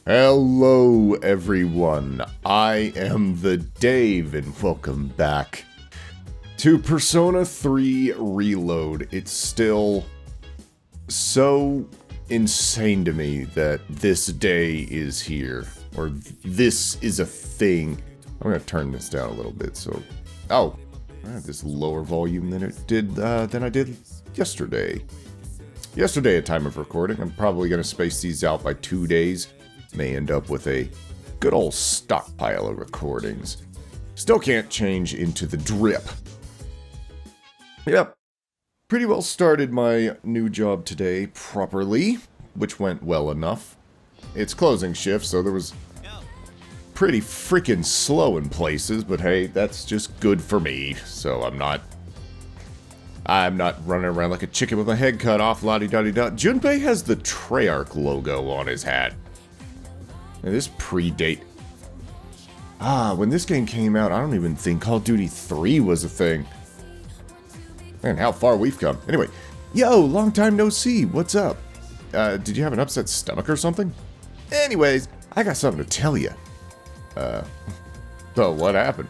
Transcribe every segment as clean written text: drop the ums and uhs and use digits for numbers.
Hello everyone, I am the Dave and welcome back to Persona 3 Reload. It's still so insane to me that this day is here, or this is a thing. I'm gonna turn this down a little bit so... Oh, I have this lower volume than I did yesterday. Yesterday at time of recording. I'm probably gonna space these out by 2 days. May end up with a good old stockpile of recordings. Still can't change into the drip. Yep. Pretty well started my new job today properly, which went well enough. It's closing shift, so there was pretty freaking slow in places, but hey, that's just good for me. So I'm not running around like a chicken with my head cut off, la-di-da-di-da. Junpei has the Treyarch logo on his hat. Now, this predate... when this game came out, I don't even think Call of Duty 3 was a thing. Man, how far we've come. Anyway, yo, long time no see, what's up? Did you have an upset stomach or something? Anyways, I got something to tell you. So what happened?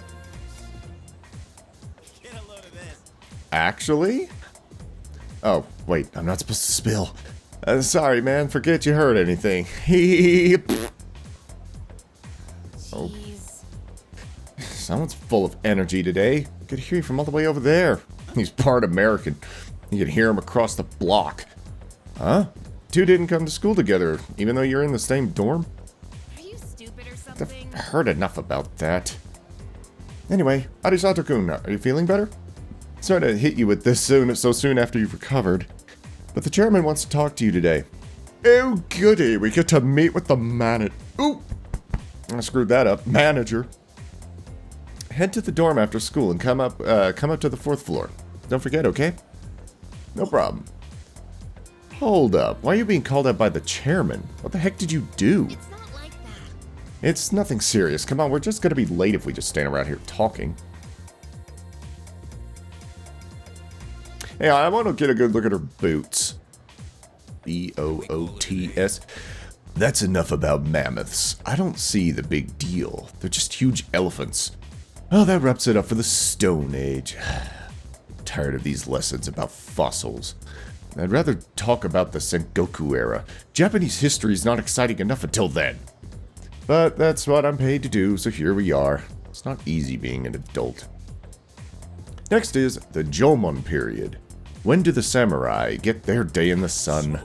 Actually? Oh, wait, I'm not supposed to spill. Sorry, man, forget you heard anything. Oh. Someone's full of energy today. I could hear you from all the way over there. He's part American. You can hear him across the block. Huh? Two didn't come to school together, even though you're in the same dorm? Are you stupid or something? I've heard enough about that. Anyway, Arisato-kun, are you feeling better? Sorry to hit you with this so soon after you've recovered, but the chairman wants to talk to you today. Oh goody, we get to meet with the Ooh! I screwed that up. Manager. Head to the dorm after school and come up to the 4th floor. Don't forget, okay? No problem. Hold up. Why are you being called out by the chairman? What the heck did you do? It's not like that. It's nothing serious. Come on, we're just gonna be late if we just stand around here talking. Hey, I want to get a good look at her boots. B-O-O-T-S. That's enough about mammoths. I don't see the big deal. They're just huge elephants. Oh, that wraps it up for the Stone Age. Tired of these lessons about fossils. I'd rather talk about the Sengoku era. Japanese history is not exciting enough until then. But that's what I'm paid to do, so here we are. It's not easy being an adult. Next is the Jomon period. When do the samurai get their day in the sun?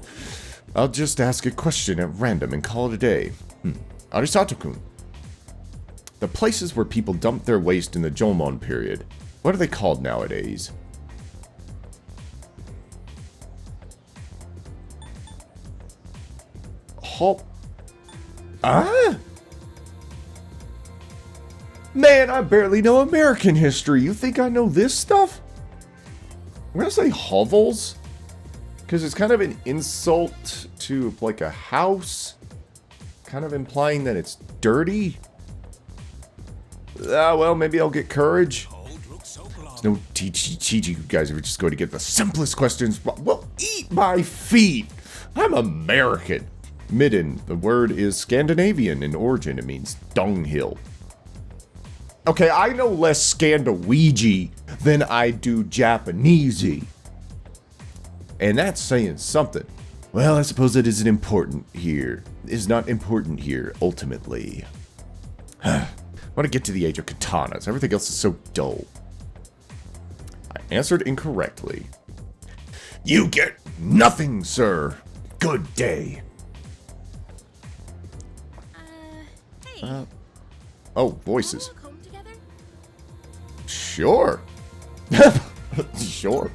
I'll just ask a question at random and call it a day. Arisato-kun. The places where people dump their waste in the Jomon period. What are they called nowadays? Man, I barely know American history. You think I know this stuff? I'm gonna say hovels. Because it's kind of an insult to, like, a house. Kind of implying that it's dirty. Well, maybe I'll get courage. There's no teach you guys ever just go to get the simplest questions. Well, eat my feet. I'm American. Midden, the word is Scandinavian in origin. It means dunghill. Okay, I know less Scandinavian than I do Japanesey. And that's saying something. Well, I suppose it isn't important here. It's not important here, ultimately. I want to get to the age of katanas. Everything else is so dull. I answered incorrectly. You get nothing, sir. Good day. Hey. Oh, voices. Walk home together? Sure. Sure.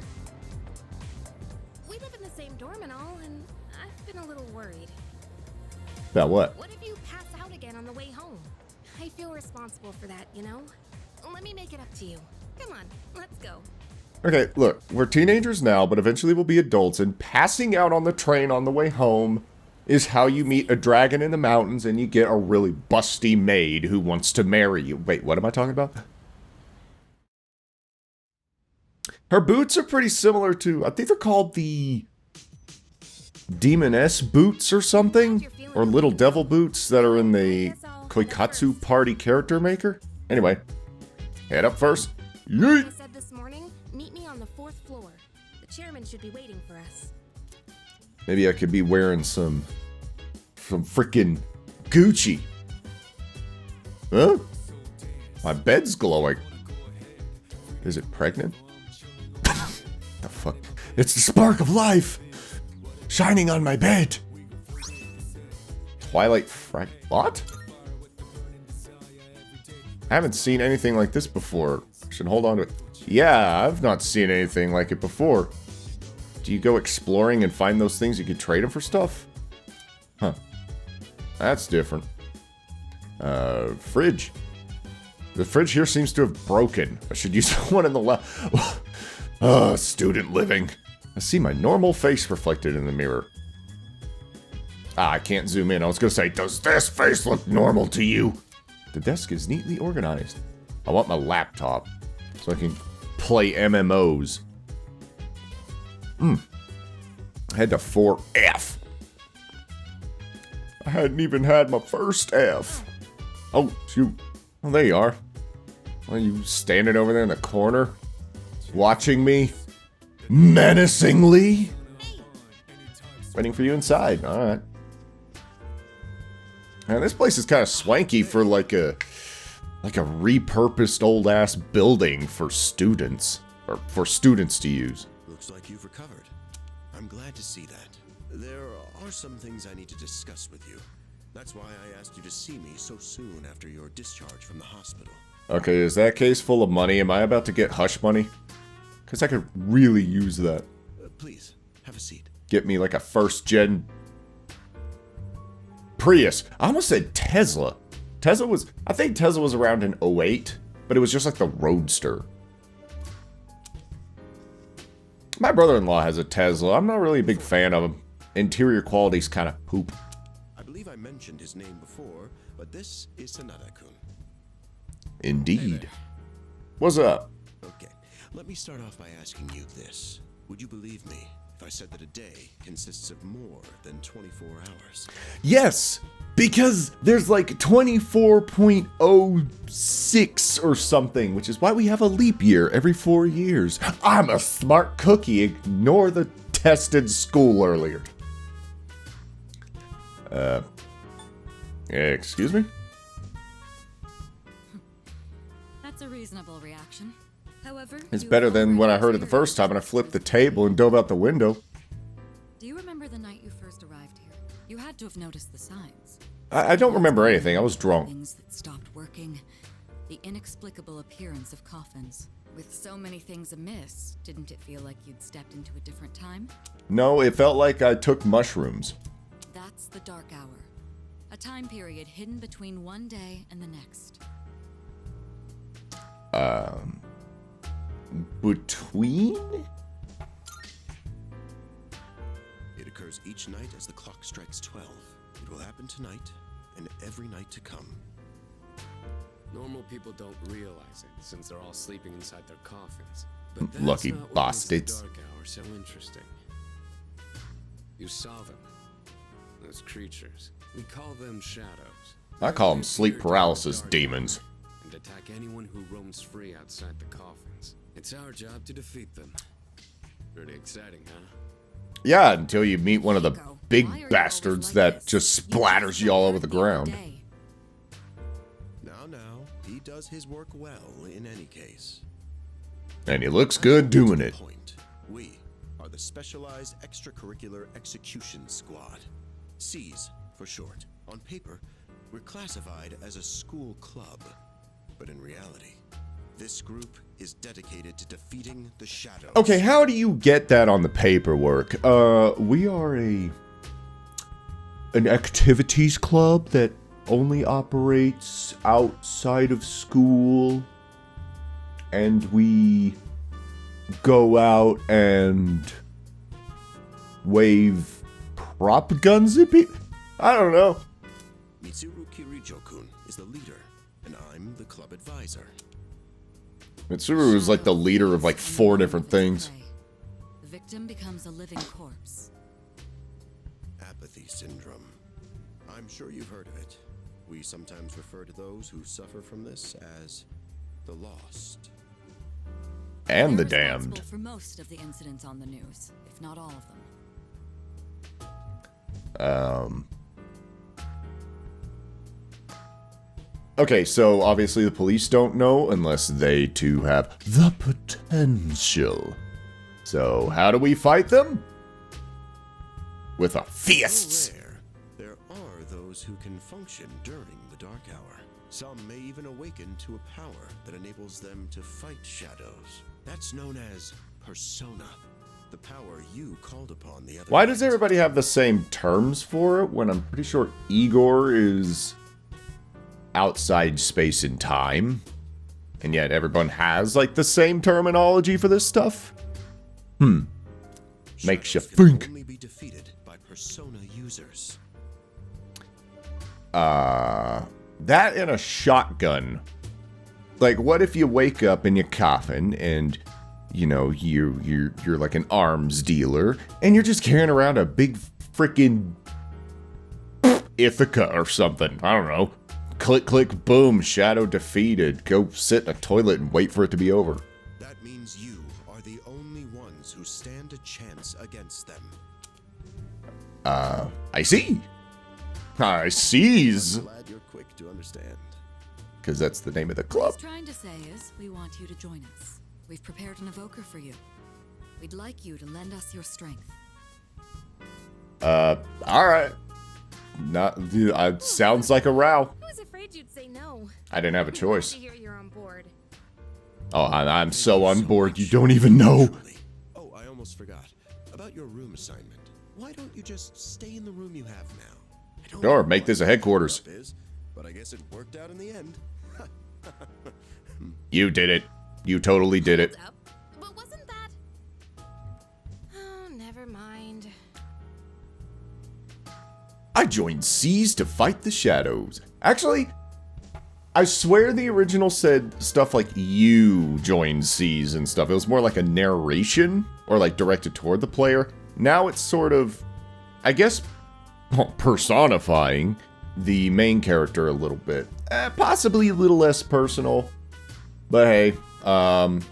We live in the same dorm and all, and I've been a little worried. About what? What if you pass out again on the way home? I feel responsible for that, you know? Let me make it up to you. Come on, let's go. Okay, look, we're teenagers now, but eventually we'll be adults, and passing out on the train on the way home is how you meet a dragon in the mountains and you get a really busty maid who wants to marry you. Wait, what am I talking about? Her boots are pretty similar to, I think they're called the demoness boots or something? Or little devil boots that are in the Koikatsu Party character maker? Anyway, head up first. Yeet! I said this morning, meet me on the 4th floor. The chairman should be waiting for us. Maybe I could be wearing some freaking Gucci. Huh? My bed's glowing. Is it pregnant? The fuck? It's the spark of life! Shining on my bed! Twilight Frag... What? I haven't seen anything like this before. Should hold on to it. Yeah, I've not seen anything like it before. Do you go exploring and find those things you could trade them for stuff? Huh. That's different. Fridge. The fridge here seems to have broken. I should use the one in the left. Student living. I see my normal face reflected in the mirror. Ah, I can't zoom in. I was gonna say, does this face look normal to you? The desk is neatly organized. I want my laptop so I can play MMOs. Head to 4F. I hadn't even had my first F. Oh, shoot. Well, there you are. Are you standing over there in the corner? Watching me? Menacingly? Waiting for you inside. Alright. Man, this place is kind of swanky for like a repurposed old ass building for students. Or for students to use. Looks like you've recovered. I'm glad to see that. There are some things I need to discuss with you. That's why I asked you to see me so soon after your discharge from the hospital. Okay, is that case full of money? Am I about to get hush money? Because I could really use that. Please, have a seat. Get me like a first-gen Prius. I almost said Tesla. I think Tesla was around in '08, but it was just like the Roadster. My brother-in-law has a Tesla. I'm not really a big fan of him. Interior quality's kind of poop. I believe I mentioned his name before, but this is Sanada-kun. Indeed. Hey, What's up? okay, let me start off by asking you this. Would you believe me if I said that a day consists of more than 24 hours? Yes, because there's like 24.06 or something, which is why we have a leap year every 4 years. I'm a smart cookie. Ignore the tested school earlier. Excuse me? That's a reasonable reaction. However, It's better than when I heard it the first time and I flipped the table and dove out the window. Do you remember the night you first arrived here? You had to have noticed the signs. I don't remember anything. I was drunk. Things that stopped working. The inexplicable appearance of coffins. With so many things amiss, didn't it feel like you'd stepped into a different time? No, it felt like I took mushrooms. That's the dark hour. A time period hidden between one day and the next. Between? It occurs each night as the clock strikes 12. It will happen tonight and every night to come. Normal people don't realize it, since they're all sleeping inside their coffins. But that's Lucky not what bastards. makes the dark hour so interesting. You saw them. Those creatures. We call them shadows. I call them They sleep appear during paralysis the dark demons. hour and attack anyone who roams free outside the coffins. It's our job to defeat them. Pretty exciting, huh? Yeah, until you meet one of the Chico, big why are you bastards always like that this? just You splatters you all over the every other ground. day. Now, he does his work well in any case. And he looks good doing it. Point. We are the Specialized Extracurricular Execution Squad. SEAS for short. On paper, we're classified as a school club. But in reality, this group is dedicated to defeating the shadows. Okay, how do you get that on the paperwork? We are an activities club that only operates outside of school. And we go out and wave prop guns at people? I don't know. Mitsuru Kirijo-kun is the leader, and I'm the club advisor. Mitsuru is like the leader of like 4 different things. The victim becomes a living corpse. apathy syndrome. I'm sure you've heard of it. We sometimes refer to those who suffer from this as the lost. And the They're responsible damned. for most of the incidents on the news, if not all of them. Okay, so obviously the police don't know unless they too have the potential. So how do we fight them? With our fists. Rare, there are those who can function during the dark hour. Some may even awaken to a power that enables them to fight shadows. That's known as persona. The power you called upon the other Why does night. everybody have the same terms for it when I'm pretty sure Igor is outside space and time? And yet everyone has like the same terminology for this stuff? Makes you Shadows can think. only be defeated by persona users. That and a shotgun. Like, what if you wake up in your coffin and, you know, you're like an arms dealer and you're just carrying around a big freaking Ithaca or something? I don't know. Click, click, boom, shadow defeated. Go sit in a toilet and wait for it to be over. That means you are the only ones who stand a chance against them. I see. I sees. Glad you're quick to understand. Because that's the name of the What club. he's trying to say is, we want you to join us. We've prepared an evoker for you. We'd like you to lend us your strength. Alright. Sounds like a row. I was afraid you'd say no. I didn't have a Glad choice. to hear you're on board. Oh, I'm so on board, you don't even know. Truly. Oh, I almost forgot. About your room assignment. Why don't you just stay in the room you have now? I don't Or know make what this a the headquarters. setup is, but I guess it worked out in the end. You did it. You totally did it. Hold up. But wasn't that... Oh, never mind. I joined Seas to fight the shadows. Actually, I swear the original said stuff like you joined Seas and stuff. It was more like a narration or like directed toward the player. Now it's sort of, I guess, personifying the main character a little bit. Possibly a little less personal. But hey,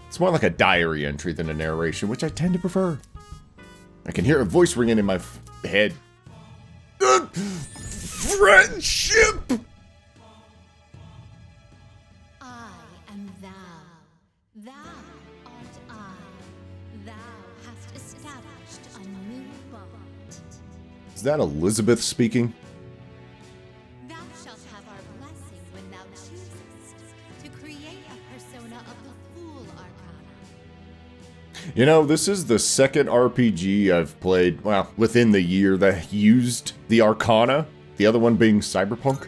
it's more like a diary entry than a narration, which I tend to prefer. I can hear a voice ringing in my head. Friendship! I am thou. Thou art I. Thou hast established a new bond. Is that Elizabeth speaking? Thou shalt have our blessing when thou choosest to create a persona of the Fool Arcana. You know, this is the second RPG I've played, well, within the year that used the Arcana. The other one being Cyberpunk.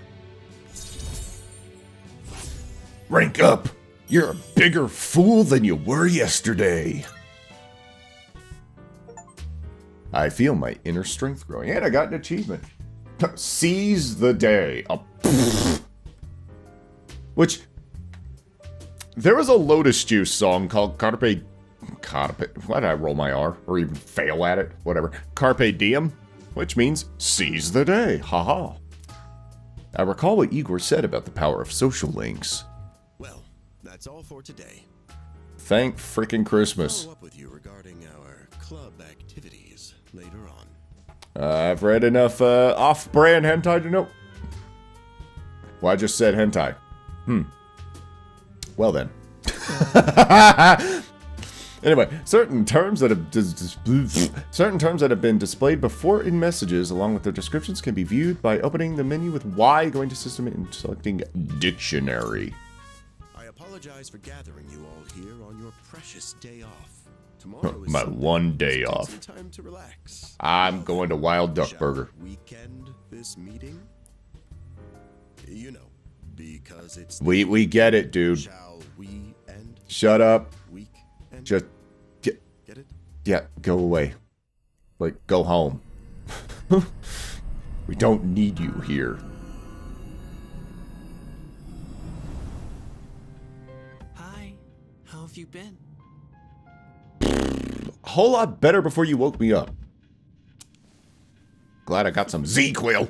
Rank up! You're a bigger fool than you were yesterday. I feel my inner strength growing. And I got an achievement. Seize the day. Which, there was a Lotus Juice song called Carpe... Why did I roll my R? Or even fail at it? Whatever. Carpe Diem, which means seize the day. Haha. I recall what Igor said about the power of social links. Well, that's all for today. Thank frickin' Christmas. Follow up with you regarding our club activities later on. I've read enough off-brand hentai to know. Well, I just said hentai. Well then. Anyway, certain terms that have been displayed before in messages, along with their descriptions, can be viewed by opening the menu with Y, going to system, and selecting dictionary. I apologize for gathering you all here on your precious day off. Tomorrow is My Sunday. one day Let's take off. some time to relax. I'm going to Wild Duck Shall Burger. Weekend this meeting? You know, because it's We get it, dude. shall we end Shut up. week and Just get it? yeah, go away. Like, go home. We don't need you here. Hi, how have you been? A whole lot better before you woke me up. Glad I got some Z-Quill.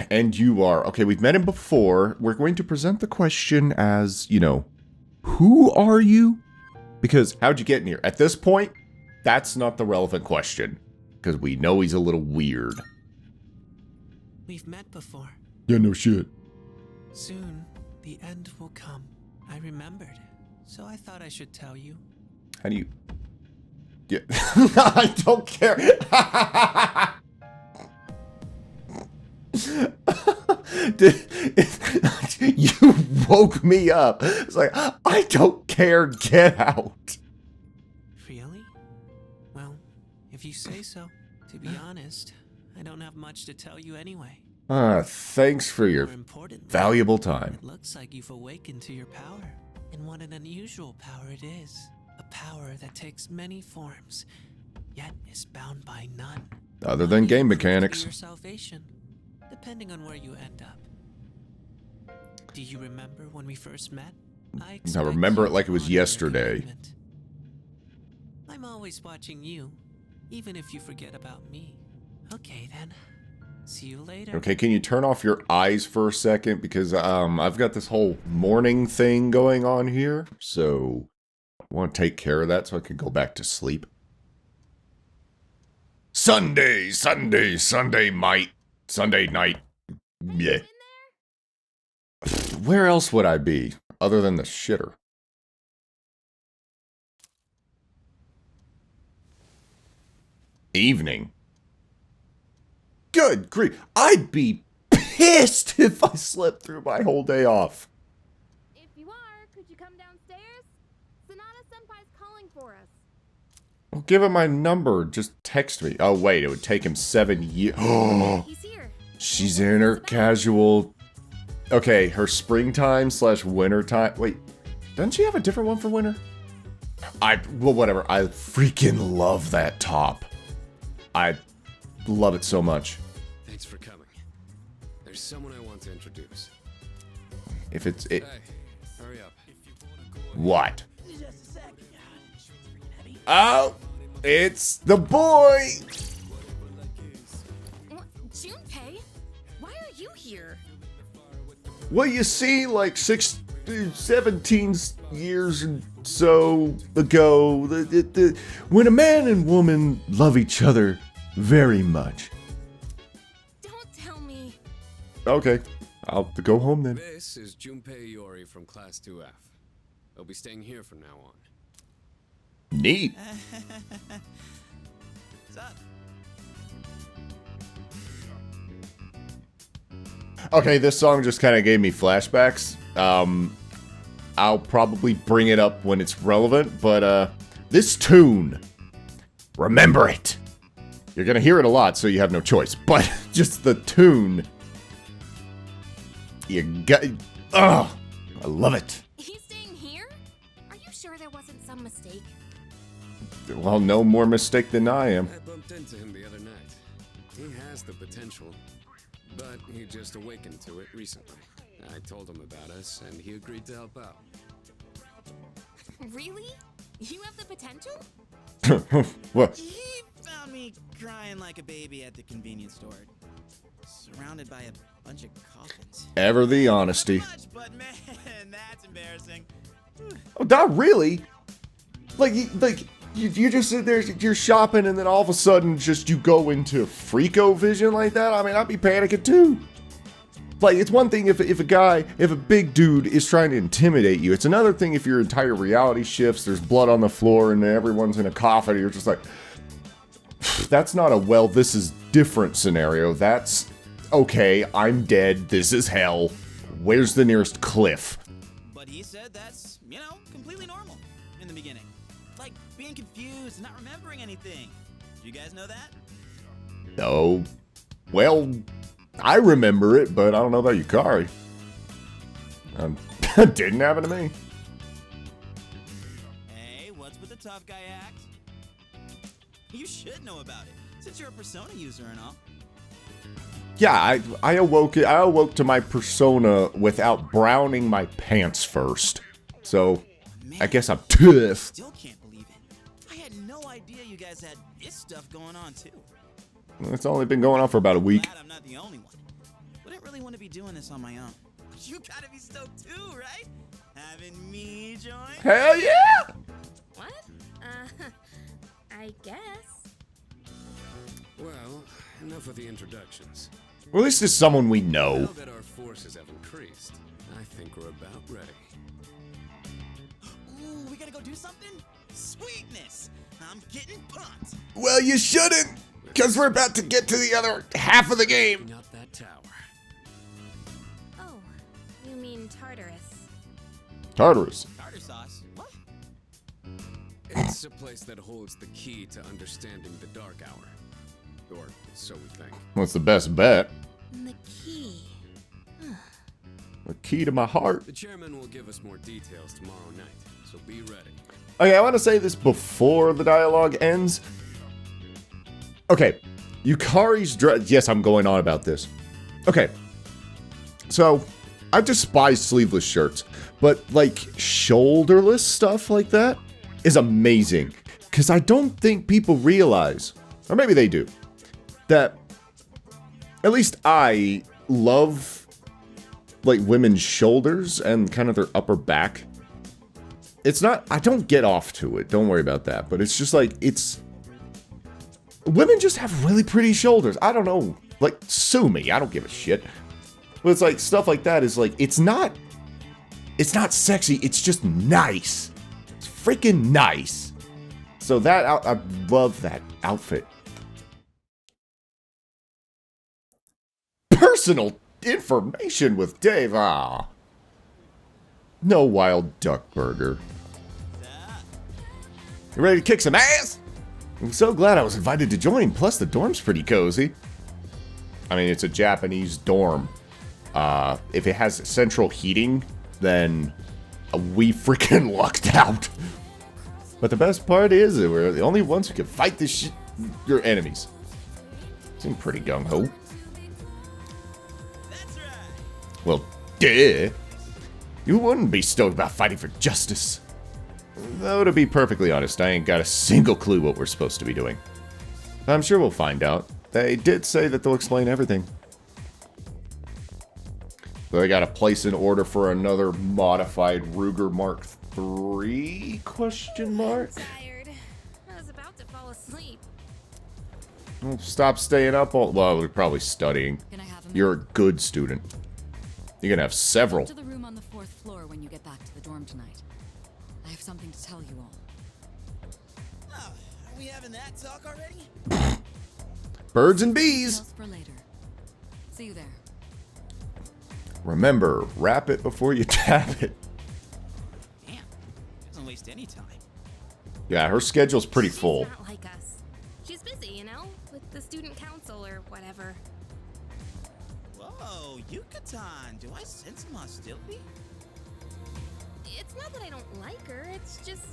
And you are. Okay, we've met him before. We're going to present the question as, you know, who are you? Because how'd you get in here? At this point, that's not the relevant question. Because we know he's a little weird. We've met before. Yeah, no shit. Soon, the end will come. I remembered, so I thought I should tell you. How do you... Yeah. I don't care. You woke me up. It's like, I don't care. Get out. Really? Well, if you say so. To be honest, I don't have much to tell you anyway. Thanks for your More importantly, valuable time. it looks like you've awakened to your power. And what an unusual power it is. A power that takes many forms, yet is bound by none. Other than game mechanics. Your salvation, depending on where you end up. Do you remember when we first met? I remember it like it was yesterday. I'm always watching you, even if you forget about me. Okay then. See you later. Okay, can you turn off your eyes for a second? Because I've got this whole morning thing going on here. So I want to take care of that so I can go back to sleep. Sunday night. Yeah. Where else would I be other than the shitter? Evening. Good grief. I'd be pissed if I slept through my whole day off. If you are, could you come downstairs? Sonata-senpai's calling for us. Well, give him my number. Just text me. Oh, wait. It would take him 7 years. Oh, He's here. she's in her casual... Okay, her springtime / winter time. Wait, doesn't she have a different one for winter? Well, whatever. I freaking love that top. I love it so much. Thanks for coming. There's someone I want to introduce. If it's... Hey, hurry up. What? Oh, it's the boy! What? Junpei? Why are you here? Well, you see, like 17 years or so ago, when a man and woman love each other very much. Don't tell me. Okay, I'll go home then. This is Junpei Iori from Class 2F. He'll be staying here from now on. Neat. What's up? Okay, this song just kind of gave me flashbacks. I'll probably bring it up when it's relevant, but this tune, remember it. You're gonna hear it a lot, so you have no choice. But just the tune, you got. Oh, I love it. He's staying here? Are you sure there wasn't some mistake? Well, no more mistake than I am. I bumped into him the other night. He has the potential, but he just awakened to it recently. I told him about us, and he agreed to help out. Really? You have the potential? What? He found me crying like a baby at the convenience store, surrounded by a bunch of coffins. Ever the honesty. Not much, but man, that's embarrassing. Oh, not really. Like you just sit there, you're shopping, and then all of a sudden, just you go into freako vision like that. I mean, I'd be panicking too. Like, it's one thing if a big dude is trying to intimidate you. It's another thing if your entire reality shifts, there's blood on the floor, and everyone's in a coffin, and you're just like, that's not a, well, this is different scenario. That's, okay, I'm dead, this is hell. Where's the nearest cliff? But he said that's, completely normal in the beginning. Like being confused and not remembering anything. You guys know that? Oh, well, I remember it, but I don't know about Yukari. Didn't happen to me. Hey, what's with the tough guy act? You should know about it, since you're a Persona user and all. Yeah, I awoke to my persona without browning my pants first. So, Man, I guess I'm tough. still can't believe it. I had idea you guys had this stuff going on too. It's only been going on for about a week. Glad I'm not the only one. Wouldn't really want to be doing this on my own. You gotta be stoked too, right? Having me join? Hell yeah! What? I guess. Well, enough of the introductions. Well, at least it's someone we Now know. that our forces have increased, I think we're about ready. Ooh, we gotta go do something? Sweetness! I'm getting pumped. Well, you shouldn't, because we're about to get to the other half of the game. Bring up that tower. Oh, you mean Tart R Us. Tart R Us. Tartar sauce? What? It's a place that holds the key to understanding the Dark Hour. Or so we think. What's the best bet? The key. The key to my heart. The chairman will give us more details tomorrow night, so be ready. Okay, I want to say this before the dialogue ends. Okay, Yukari's dress. Yes, I'm going on about this. Okay, so I despise sleeveless shirts, but like shoulderless stuff like that is amazing. Because I don't think people realize, or maybe they do, that at least I love like women's shoulders and kind of their upper back. It's not, I don't get off to it, don't worry about that, but it's just like, it's, women just have really pretty shoulders. I don't know, like, sue me, I don't give a shit. But it's like, stuff like that is like, it's not sexy, it's just nice. It's freaking nice. So that, I love that outfit. Personal information with Dave, No wild duck burger. You ready to kick some ass? I'm so glad I was invited to join, plus the dorm's pretty cozy. I mean, it's a Japanese dorm. If it has central heating, then we freaking lucked out. But the best part is that we're the only ones who can fight this shit, your enemies. Seem pretty gung-ho. That's right. Well, duh. You wouldn't be stoked about fighting for justice. Though, to be perfectly honest, I ain't got a single clue what we're supposed to be doing. I'm sure we'll find out. They did say that they'll explain everything. But I gotta place an order for another modified Ruger Mark III? Question mark? Tired. I was about to fall asleep. Well, stop staying up all... Well, we're probably studying. Can I have a You're a good student. You're gonna have several. to the room on the 4th floor when you get back to the dorm tonight. I have something to tell you all. Oh, are we having that talk already? Birds and bees! Details for later. See you there. Remember, wrap it before you tap it. Damn, doesn't waste any time. Yeah, her schedule's pretty She's full. not like us. She's busy, you know, with the student council or whatever. Whoa, Yucatan, do I sense some hostility? It's not that I don't like her, it's just...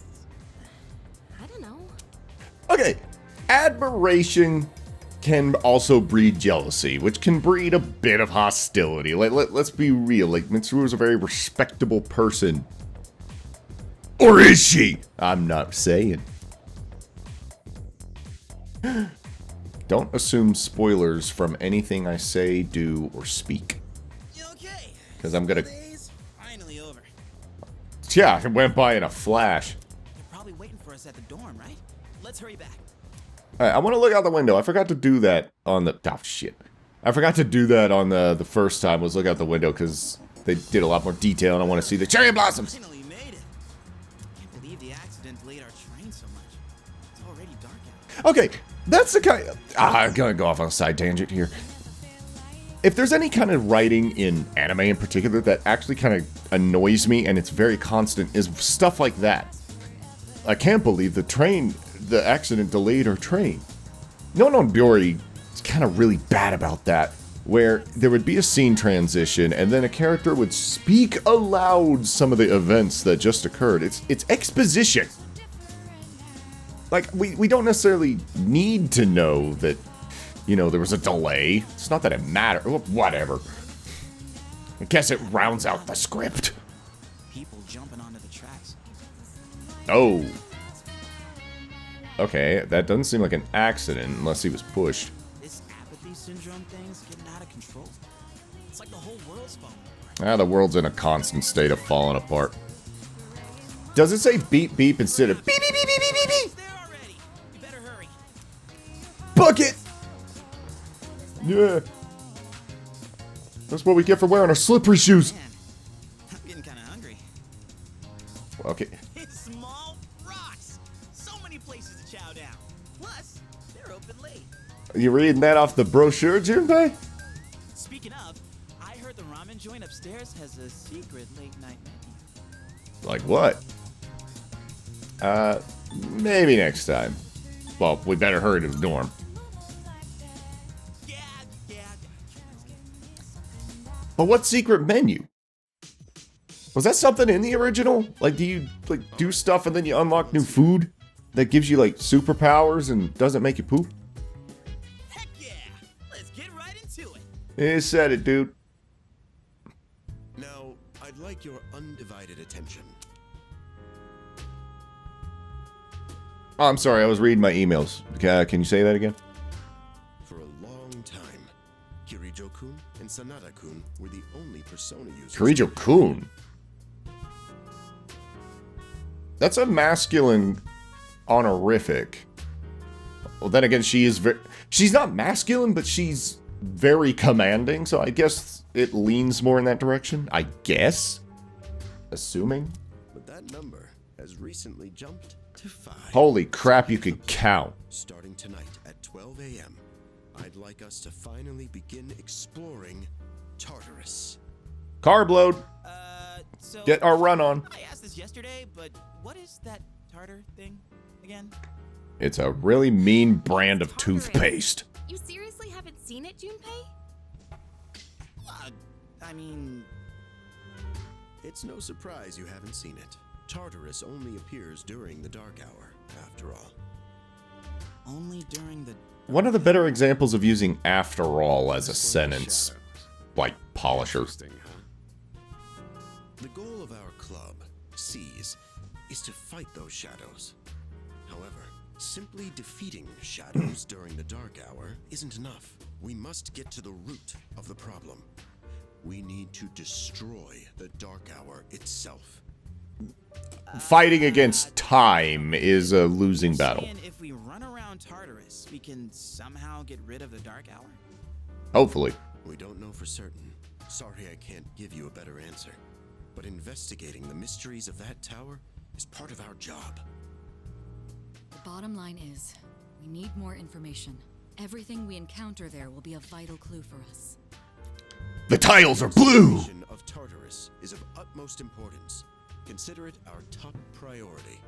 I don't know. Okay, admiration can also breed jealousy, which can breed a bit of hostility. Let's be real, like, Mitsuru is a very respectable person. Or is she? I'm not saying. Don't assume spoilers from anything I say, do, or speak. Okay. 'Cause I'm gonna- Today's finally over. Yeah, it went by in a flash. They're probably waiting for us at the dorm, right? Let's hurry back. Alright, I want to look out the window. I forgot to do that on the... Oh, shit. I forgot to do that on the first time, was look out the window, because they did a lot more detail, and I want to see the cherry blossoms! Finally made it. Can't believe the accident delayed our train so much. It's already dark out. Okay, that's the kind of... I'm gonna go off on a side tangent here. If there's any kind of writing in anime in particular that actually kind of annoys me, and it's very constant, is stuff like that. I can't believe the accident delayed our train. No Biori is kind of really bad about that, where there would be a scene transition, and then a character would speak aloud some of the events that just occurred. It's exposition. Like, we don't necessarily need to know that, you know, there was a delay. It's not that it matters. Whatever. I guess it rounds out the script. People jumping onto the tracks. Oh. Okay, that doesn't seem like an accident unless he was pushed. This apathy syndrome thing's getting out of control. It's like the whole world's falling apart. Ah, the world's in a constant state of falling apart. Does it say beep beep instead of beep beep beep beep beep beep beep? It's there already. You better hurry. Bucket! Yeah. That's what we get for wearing our slippery shoes. Man, I'm getting kind of hungry. Okay. It's small rocks. So many places to chow down. Plus, they're open late. You reading that off the brochure, Junpei? Speaking of, I heard the ramen joint upstairs has a secret late night menu. Like what? Maybe next time. Well, we better hurry to the dorm. Yeah. But what secret menu? Was that something in the original? Like, do you like do stuff and then you unlock new food that gives you like superpowers and doesn't make you poop? Heck yeah! Let's get right into it. You said it, dude. Now, I'd like your undivided attention. Oh, I'm sorry, I was reading my emails. Can you say that again? For a long time, Kirijo-kun and Sanada-kun were the only Persona users. Kirijo-kun? That's a masculine honorific. Well, then again, she's not masculine, but she's very commanding, so I guess it leans more in that direction. I guess? Assuming? But that number has recently jumped to 5. Holy crap, you could count. Starting tonight at 12 a.m., I'd like us to finally begin exploring Tart R Us. Carb load. So Get our run on. I asked this yesterday, but what is that tartar thing again? It's a really mean brand of toothpaste. You seriously haven't seen it, Junpei? I mean, It's no surprise you haven't seen it. Tart R Us only appears during the dark hour, after all. only during the. One of the better examples of using after all as a sentence, like polisher. Interesting, huh? The goal of our club, Seas, is to fight those shadows. However, simply defeating shadows during the dark hour isn't enough. We must get to the root of the problem. We need to destroy the dark hour itself. Fighting against time is a losing battle. Saying if we run around Tart R Us, we can somehow get rid of the dark hour? Hopefully. We don't know for certain. Sorry I can't give you a better answer. But investigating the mysteries of that tower is part of our job. The bottom line is, we need more information. Everything we encounter there will be a vital clue for us. The tiles are blue! The mission of Tart R Us is of utmost importance. Consider it our top priority.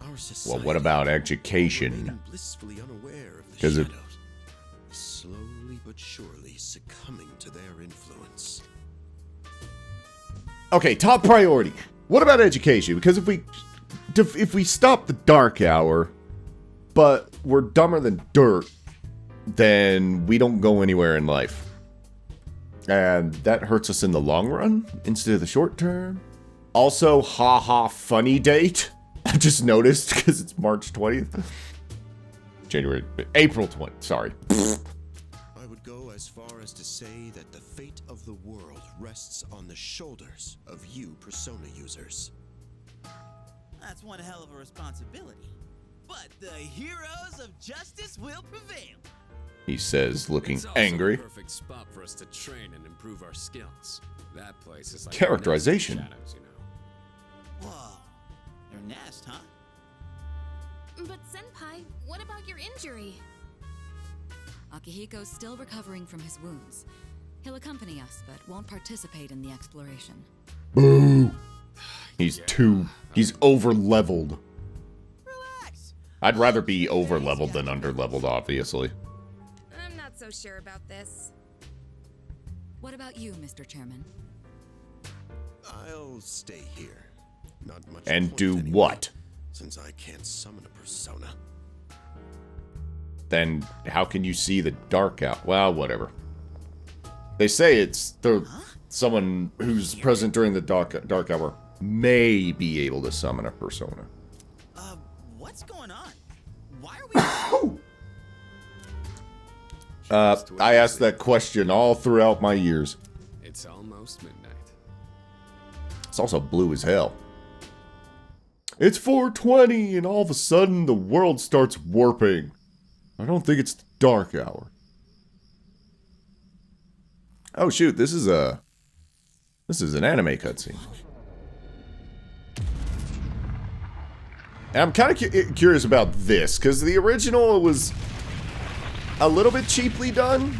Our society, Well, what about remaining education? blissfully unaware of the 'Cause it- shadows, is slowly but surely succumbing to their influence. Okay, top priority. What about education? Because if we stop the dark hour, but we're dumber than dirt, then we don't go anywhere in life. And that hurts us in the long run instead of the short term. Also, haha, funny date. I just noticed because it's March 20th. April 20th, sorry. I would go as far as to say that the fate of the world rests on the shoulders of you Persona users. That's one hell of a responsibility. But the heroes of justice will prevail. He says, looking It's also angry. the perfect spot for us to train and improve our skills. That place is like Characterization. a nest of shadows, you know. Whoa. Their nest, huh? But Senpai, what about your injury? Akihiko's still recovering from his wounds. He'll accompany us, but won't participate in the exploration. Boo! He's over-leveled. Relax. I'd rather be over-leveled than under-leveled, obviously. I'm not so sure about this. What about you, Mr. Chairman? I'll stay here. Not much And point do anyway, what? Since I can't summon a persona. Then how can you see the dark out? Well, whatever. They say it's someone who's present during the dark hour may be able to summon a persona. I asked that question all throughout my years. It's almost midnight. It's also blue as hell. It's 4:20 and all of a sudden the world starts warping. I don't think it's the dark hour. Oh shoot, this is an anime cutscene. And I'm kind of curious about this, because the original was a little bit cheaply done.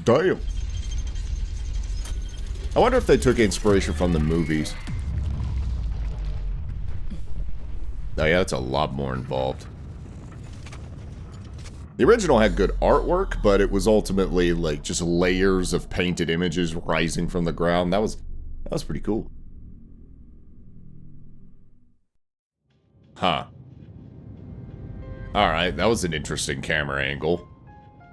Damn. I wonder if they took inspiration from the movies. Oh yeah, that's a lot more involved. The original had good artwork, but it was ultimately like just layers of painted images rising from the ground. That was pretty cool. Huh. Alright, that was an interesting camera angle.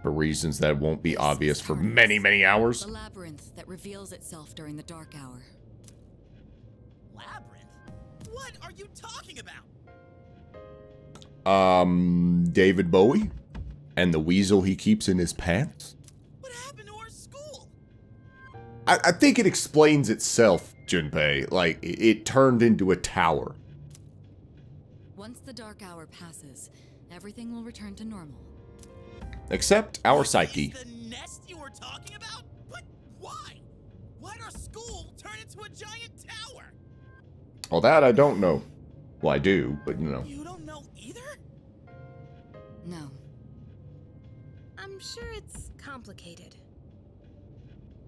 For reasons that won't be obvious for many, many hours. The labyrinth that reveals itself during the dark hour. Labyrinth? What are you talking about? David Bowie? And the weasel he keeps in his pants? What happened to our school? I think it explains itself, Junpei. Like, it turned into a tower. Once the dark hour passes, everything will return to normal. Except our psyche. Is the nest you were talking about? But why? Why'd our school turn into a giant tower? Well, that I don't know. Well, I do, but you know. You don't know either? No. I'm sure it's complicated.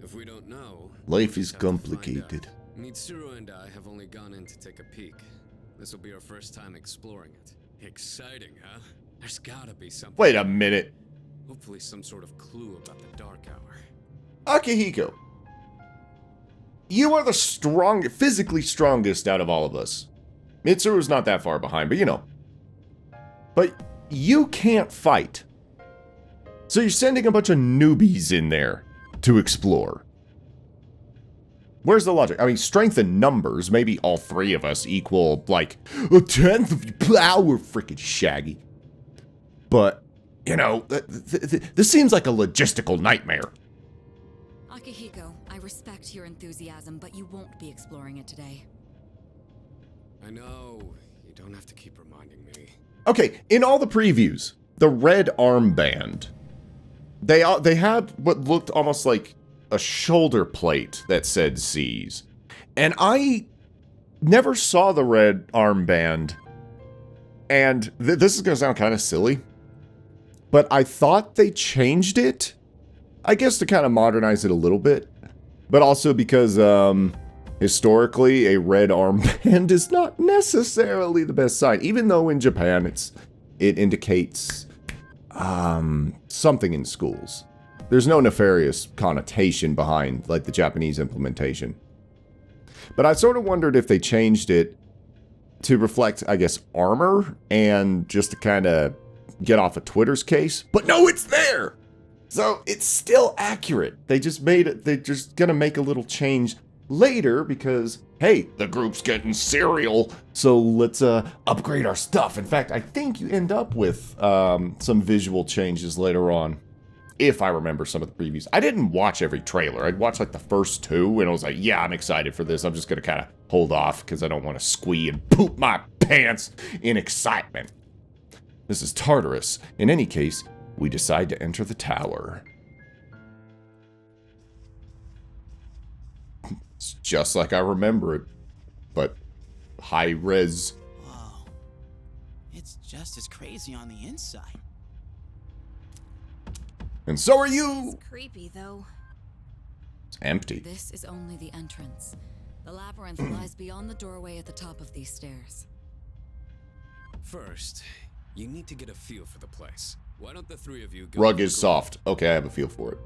If we don't know, Life we'll is just have to find complicated. out. Mitsuru and I have only gone in to take a peek. This will be our first time exploring it. Exciting, huh? There's gotta be something. Wait a minute. Hopefully some sort of clue about the dark hour. Akihiko. You are the physically strongest out of all of us. Mitsuru's not that far behind, but you know. But you can't fight. So you're sending a bunch of newbies in there to explore. Where's the logic? I mean, strength in numbers, maybe all three of us equal, like, 1/10 of your power, freaking Shaggy. But, you know, this seems like a logistical nightmare. Akihiko, I respect your enthusiasm, but you won't be exploring it today. I know. You don't have to keep reminding me. Okay, in all the previews, the red armband, they had what looked almost like a shoulder plate that said C's. And I never saw the red armband. And this is going to sound kind of silly, but I thought they changed it. I guess to kind of modernize it a little bit. But also because historically, a red armband is not necessarily the best sign. Even though in Japan, it indicates something in schools. There's no nefarious connotation behind, like, the Japanese implementation. But I sort of wondered if they changed it to reflect, I guess, armor and just to kind of get off of Twitter's case. But no, it's there! So it's still accurate. They just made it, they're just gonna make a little change later because, hey, the group's getting serial, so let's upgrade our stuff. In fact, I think you end up with some visual changes later on. If I remember some of the previews. I didn't watch every trailer. I'd watched like the first two, and I was like, yeah, I'm excited for this. I'm just going to kind of hold off, because I don't want to squee and poop my pants in excitement. This is Tart R Us. In any case, we decide to enter the tower. It's just like I remember it, but high res. Whoa. It's just as crazy on the inside. And so are you! It's creepy, though. It's empty. This is only the entrance. The labyrinth lies beyond the doorway at the top of these stairs. First, you need to get a feel for the place. Why don't the three of you go... Rug is soft. Okay, I have a feel for it.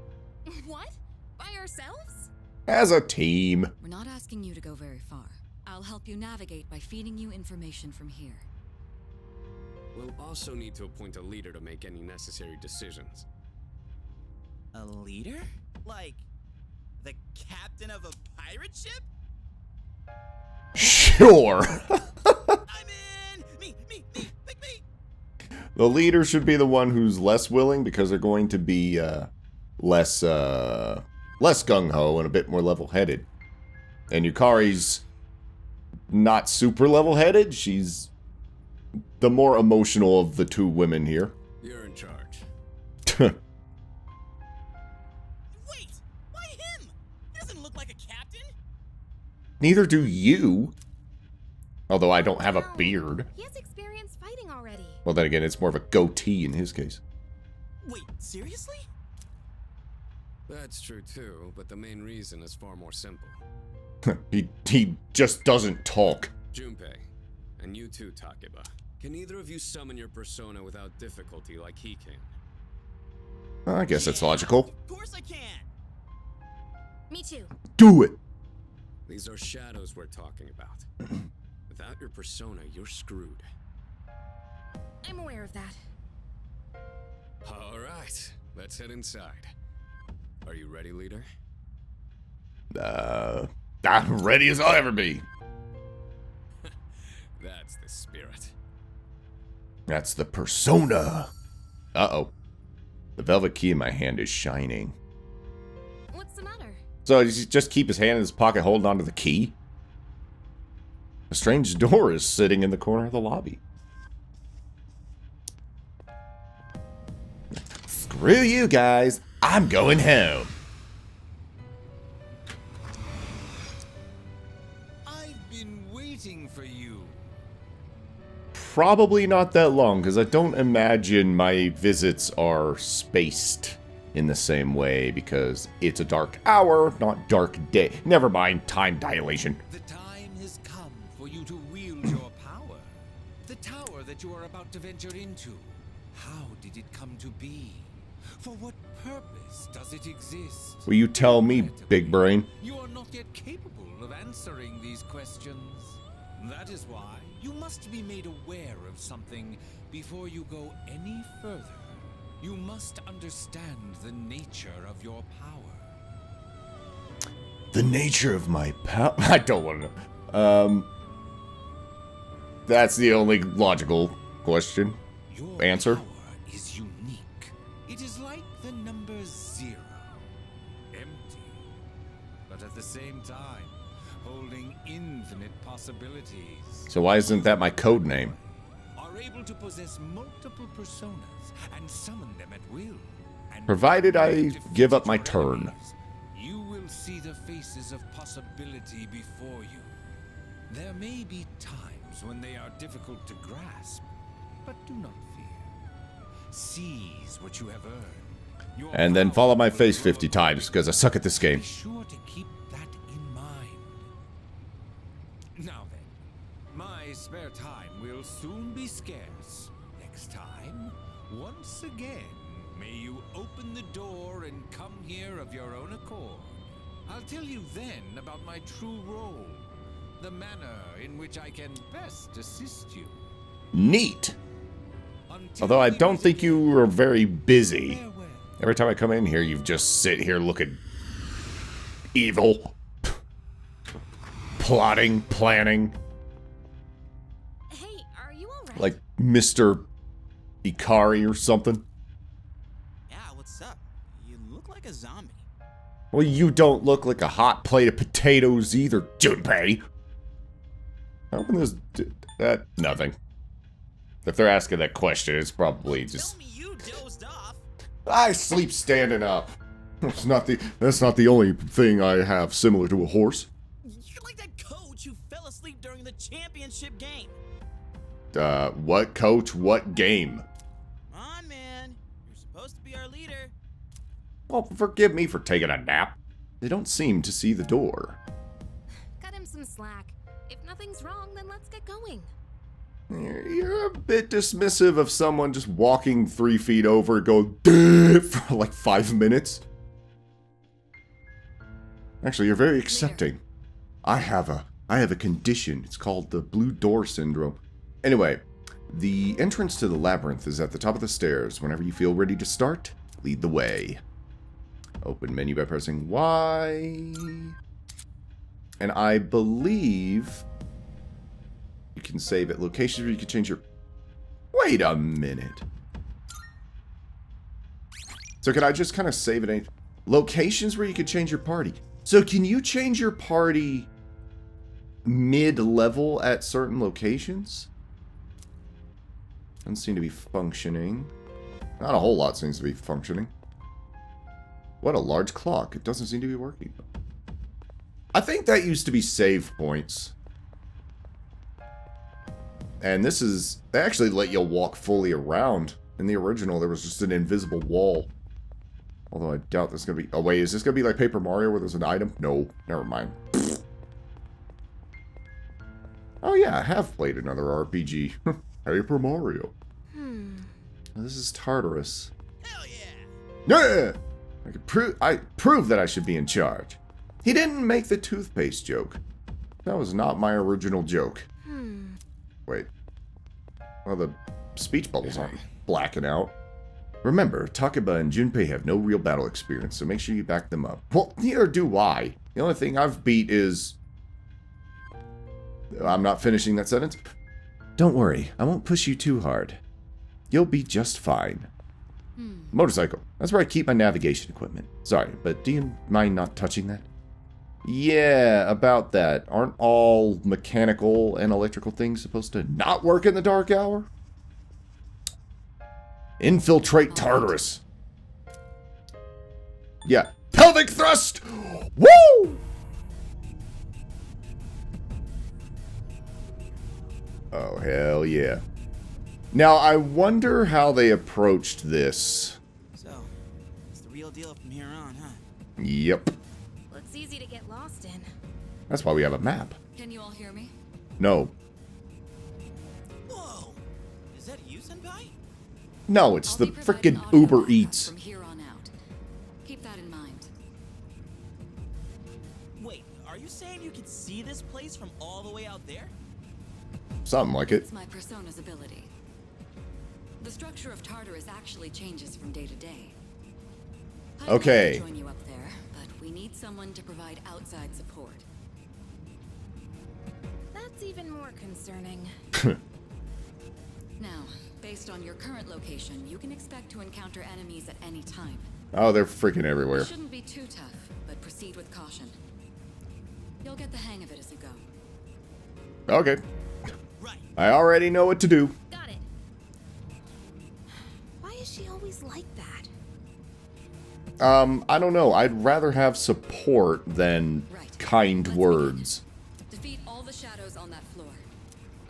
What? By ourselves? As a team. We're not asking you to go very far. I'll help you navigate by feeding you information from here. We'll also need to appoint a leader to make any necessary decisions. A leader? Like, the captain of a pirate ship? Sure. I'm in! Pick me! The leader should be the one who's less willing because they're going to be less gung-ho and a bit more level-headed. And Yukari's not super level-headed. She's the more emotional of the two women here. You're in charge. Wait! Why him? He doesn't look like a captain. Neither do you. Although I don't have a Wow, beard. He has experience fighting already. Well, then again, it's more of a goatee in his case. Wait, seriously? That's true too, but the main reason is far more simple. He just doesn't talk. Junpei, and you too, Takeba. Can either of you summon your persona without difficulty like he can? I guess that's logical. Of course I can. Me too. Do it! These are shadows we're talking about. Without your persona, you're screwed. I'm aware of that. All right, let's head inside. Are you ready, leader? I'm ready as I'll ever be. That's the spirit. That's the persona. Uh-oh. The velvet key in my hand is shining. What's the matter? So does he just keep his hand in his pocket holding onto the key? A strange door is sitting in the corner of the lobby. Screw you guys. I'm going home. I've been waiting for you. Probably not that long, because I don't imagine my visits are spaced in the same way, because it's a dark hour, not dark day. Never mind, time dilation. The time has come for you to wield your power. The tower that you are about to venture into. How did it come to be? For what purpose does it exist? Will you tell me, big brain? You are not yet capable of answering these questions. That is why you must be made aware of something before you go any further. You must understand the nature of your power. The nature of my power? I don't want to know. That's the only logical question. Your Answer? power is unique. It is like the number 0. Empty. But at the same time, holding infinite possibilities. So why isn't that my code name? Are able to possess multiple personas and summon them at will. And Provided I when you give up defeat my your turn. enemies, you will see the faces of possibility before you. There may be times when they are difficult to grasp, but do not fear. Seize what you have earned. Your And then power follow my will face grow 50 times, because I suck at this game. Be sure to keep that in mind. Now then, my spare time will soon be scarce. Next time, once again, may you open the door and come here of your own accord. I'll tell you then about my true role, the manner in which I can best assist you. Neat. Until Although I we don't meet think again, you are very busy. farewell. Every time I come in here, you just sit here looking evil. Plotting, planning. Hey, are you alright? Like Mr. Ikari or something. Yeah, what's up? You look like a zombie. Well, you don't look like a hot plate of potatoes either, Junpei. Open this... nothing. If they're asking that question, it's probably just... Tell me you dozed off. I sleep standing up. That's not the only thing I have similar to a horse. You're like that coach who fell asleep during the championship game. What coach? What game? Come on, man. You're supposed to be our leader. Well, forgive me for taking a nap. They don't seem to see the door. Cut him some slack. If nothing's wrong, then let's get going. You're a bit dismissive of someone just walking 3 feet over and go "Duh," for like 5 minutes. Actually, you're very accepting. I have a condition. It's called the blue door syndrome. Anyway, the entrance to the labyrinth is at the top of the stairs. Whenever you feel ready to start, lead the way. Open menu by pressing Y. And I believe You can save at locations where you can change your... Wait a minute. So can I just kind of save it? Locations where you can change your party. So can you change your party mid-level at certain locations? Doesn't seem to be functioning. Not a whole lot seems to be functioning. What a large clock. It doesn't seem to be working. I think that used to be save points. And this is... They actually let you walk fully around. In the original, there was just an invisible wall. Although I doubt there's going to be... Oh, wait. Is this going to be like Paper Mario where there's an item? No. Never mind. Oh, yeah. I have played another RPG. Paper Mario. This is Tart R Us. Hell yeah! Yeah! I prove that I should be in charge. He didn't make the toothpaste joke. That was not my original joke. Wait. Well, the speech bubbles aren't blacking out. Remember, Takeba and Junpei have no real battle experience, so make sure you back them up. Well, neither do I. The only thing I've beat is... I'm not finishing that sentence. Don't worry, I won't push you too hard. You'll be just fine. Motorcycle. That's where I keep my navigation equipment. Sorry, but do you mind not touching that? Yeah, about that. Aren't all mechanical and electrical things supposed to not work in the dark hour? Infiltrate Tart R Us. Yeah. Pelvic thrust! Woo! Oh, hell yeah. Now, I wonder how they approached this. So, it's the real deal from here on, huh? Yep. Looks easy to get lost in. That's why we have a map. Can you all hear me? No. Whoa! Is that you, Senpai? No, it's I'll the be providing frickin' audio Uber backup Eats. From here on out. Keep that in mind. Wait, are you saying you can see this place from all the way out there? Something like it. It's my persona's ability. The structure of Tart R Us actually changes from day to day. I'd love Okay. to join you up there, but we need someone to provide outside support. That's even more concerning. Now, based on your current location, you can expect to encounter enemies at any time. Oh, they're freaking everywhere. It shouldn't be too tough, but proceed with caution. You'll get the hang of it as you go. Okay. Right. I already know what to do. Got it. Why is she always like that? I don't know. I'd rather have support than Right. kind Let's words. Defeat all the shadows on that floor.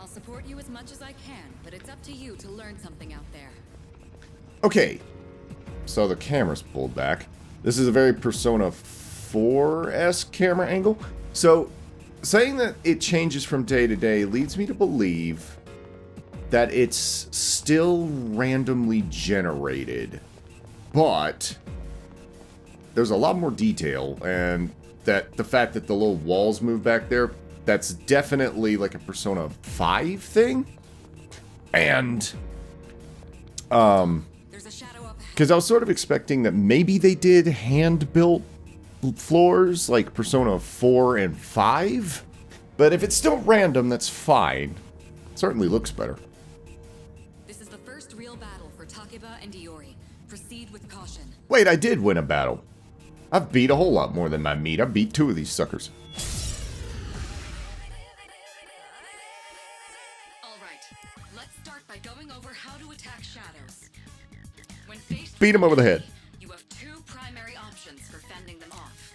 I'll support you as much as I can, but it's up to you to learn something out there. Okay. So the camera's pulled back. This is a very Persona 4-esque camera angle. So, saying that it changes from day to day leads me to believe that it's still randomly generated. But there's a lot more detail, and that the fact that the little walls move back there, that's definitely like a Persona 5 thing. And There's a shadow up ahead. because I was sort of expecting that maybe they did hand-built floors like Persona 4 and 5. But if it's still random, that's fine. It certainly looks better. This is the first real battle for Takeba and Iori. Proceed with caution. Wait, I did win a battle. I've beat a whole lot more than my meat. I beat 2 of these suckers. Alright, let's start by going over how to attack shadows. When faced Beat 'em with over the an head. enemy, you have 2 primary options for fending them off.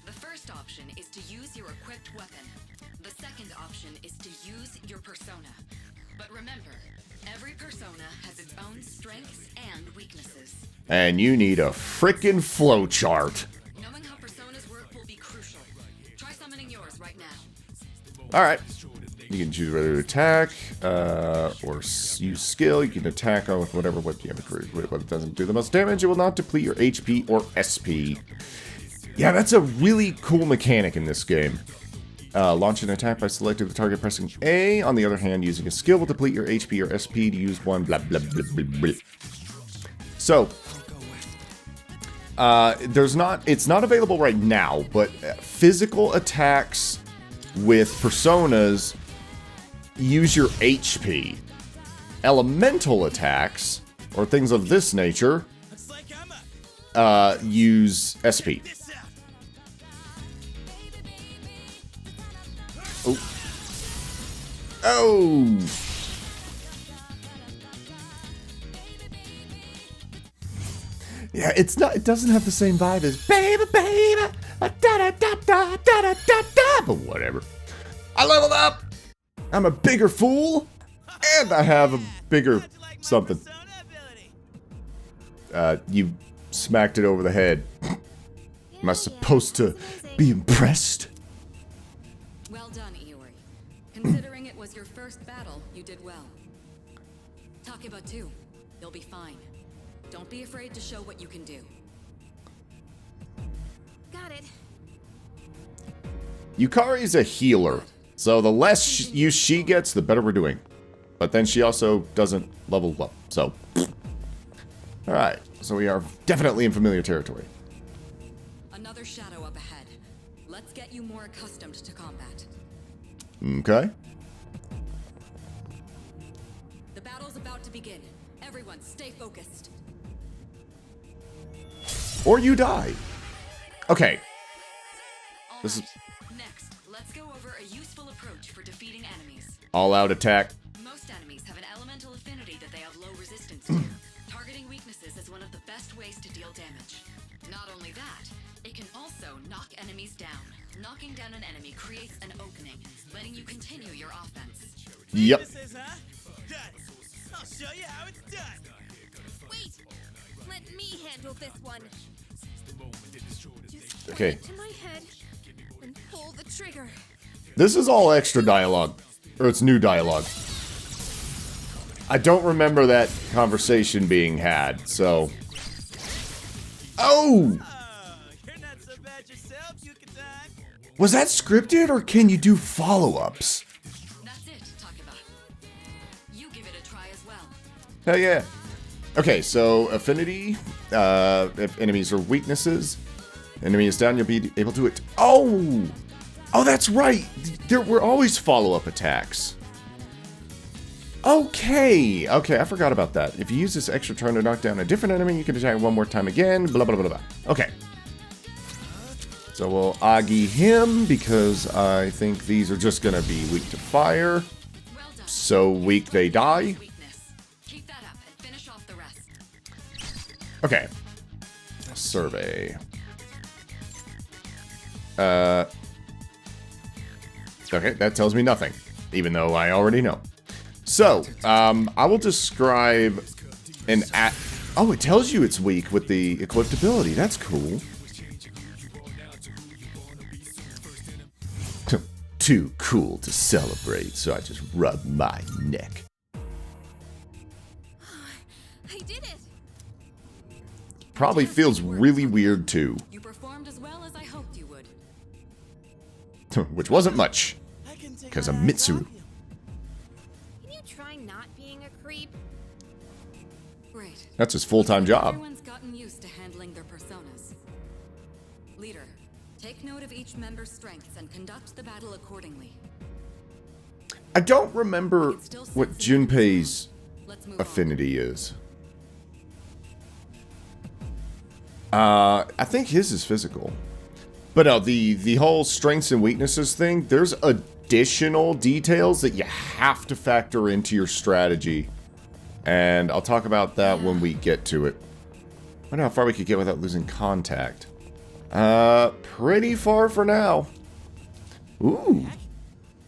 The first option is to use your equipped weapon. The second option is to use your persona. But remember, every persona has its own strengths and weaknesses. And you need a frickin' flowchart. Knowing how personas work will be crucial. Try summoning yours right now. Alright. You can choose whether to attack, or use skill. You can attack with whatever weapon you have. But it doesn't do the most damage. It will not deplete your HP or SP. Yeah, that's a really cool mechanic in this game. Launch an attack by selecting the target, pressing A. On the other hand, using a skill will deplete your HP or SP to use one, blah, blah, blah, blah, blah. So, it's not available right now, but physical attacks with personas use your HP. Elemental attacks, or things of this nature, Looks like I'm up. use SP. This out. Oh. Oh! Yeah, it's not. It doesn't have the same vibe as baby, baby, da da da da da da da da. But whatever. I leveled up. I'm a bigger fool, and I have a bigger How'd you like my something. persona ability? You smacked it over the head. Am I supposed to be impressed? Well done, Iori. Considering it was your first battle, you did well. Takeba too. You'll be fine. Don't be afraid to show what you can do. Got it. Yukari's a healer, so the less use she gets, the better we're doing. But then she also doesn't level up, so... Alright, so we are definitely in familiar territory. Another shadow up ahead. Let's get you more accustomed to combat. Okay. The battle's about to begin. Everyone, stay focused. Or you die. Okay. All This is right. Next, let's go over a useful approach for defeating enemies. all-out attack. Most enemies have an elemental affinity that they have low resistance to. Targeting weaknesses is one of the best ways to deal damage. Not only that, it can also knock enemies down. Knocking down an enemy creates an opening, letting you continue your offense. Yep. This is, huh? Done. I'll show you how it's done. Wait! Let me handle this one. Just Okay. point it to my head and pull the trigger. This is all extra dialogue. Or it's new dialogue. I don't remember that conversation being had, so... Oh! Oh, you're not so bad yourself, Yuka-tan. Was that scripted, or can you do follow-ups? That's it, Takeba. You give it a try as well. Hell yeah. Okay, so affinity, if enemies are weaknesses, enemy is down, you'll be able to it. Oh! Oh, that's right! There were always follow-up attacks. Okay, I forgot about that. If you use this extra turn to knock down a different enemy, you can attack one more time again, blah, blah, blah, blah. Okay. So we'll Agi him, because I think these are just gonna be weak to fire. Well done. So weak they die. Weakness. Keep that up and finish off the rest. Okay. Survey. Okay, that tells me nothing, even though I already know. So, I will describe an oh, it tells you it's weak with the equipped ability. That's cool. Too cool to celebrate, so I just rub my neck. I did it! Probably feels really weird too, You performed as well as I hoped you would. which wasn't much, I can take because my I'm eyes Mitsuru. off you. Can you try not being a creep? Great. That's his full-time job. Everyone's gotten used to handling their personas. Leader, take note of each member's strengths and conduct the battle accordingly. I don't remember what Junpei's Let's move on. affinity is. I think his is physical. But no, the whole strengths and weaknesses thing, there's additional details that you have to factor into your strategy. And I'll talk about that when we get to it. I wonder how far we could get without losing contact. Pretty far for now. Ooh.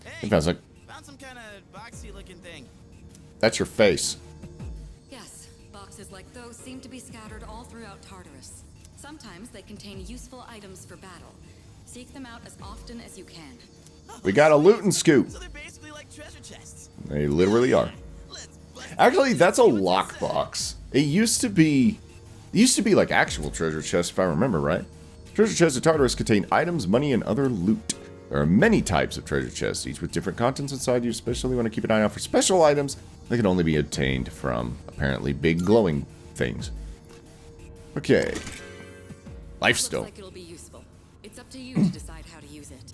Hey, It sounds like found some kind of boxy looking thing. that's your face. Yes, boxes like those seem to be scattered all throughout Tart R Us. Sometimes they contain useful items for battle. Seek them out as often as you can. We got a loot and scoop. So they're basically like treasure chests. They literally are. Let's bust Actually, that's a see what they say. lockbox. It used to be like actual treasure chests, if I remember right. Treasure chests at Tart R Us contain items, money, and other loot. There are many types of treasure chests, each with different contents inside. You especially want to keep an eye out for special items that can only be obtained from apparently big glowing things. Okay. Life Looks stone. like it'll be useful. It's up to you to decide how to use it.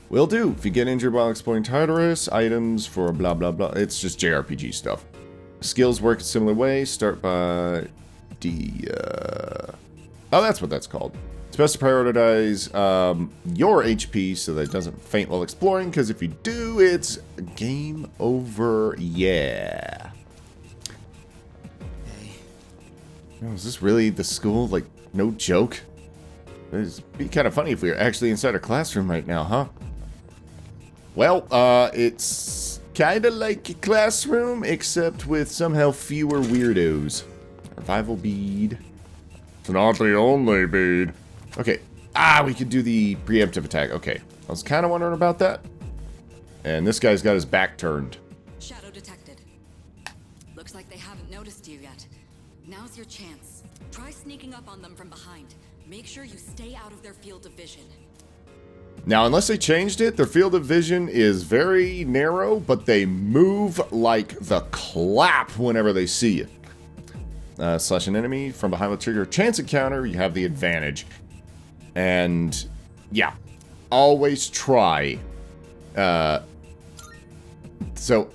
Will do. If you get injured while exploring Tart R Us, items for blah blah blah. It's just JRPG stuff. Skills work a similar way. Start by Oh, that's what that's called. It's best to prioritize your HP so that it doesn't faint while exploring, because if you do, it's game over. Yeah. Oh, is this really the school? Like, no joke? It'd be kind of funny if we were actually inside a classroom right now, huh? Well, it's kind of like a classroom, except with somehow fewer weirdos. Revival bead. It's not the only bead. Okay. We could do the preemptive attack. Okay. I was kind of wondering about that. And this guy's got his back turned. Shadow detected. Looks like they haven't noticed you yet. Now's your chance. Try sneaking up on them from behind. Make sure you stay out of their field of vision. Now, unless they changed it, their field of vision is very narrow, but they move like the clap whenever they see you. Slash an enemy from behind with trigger chance encounter, you have the advantage. And, yeah. Always try. So,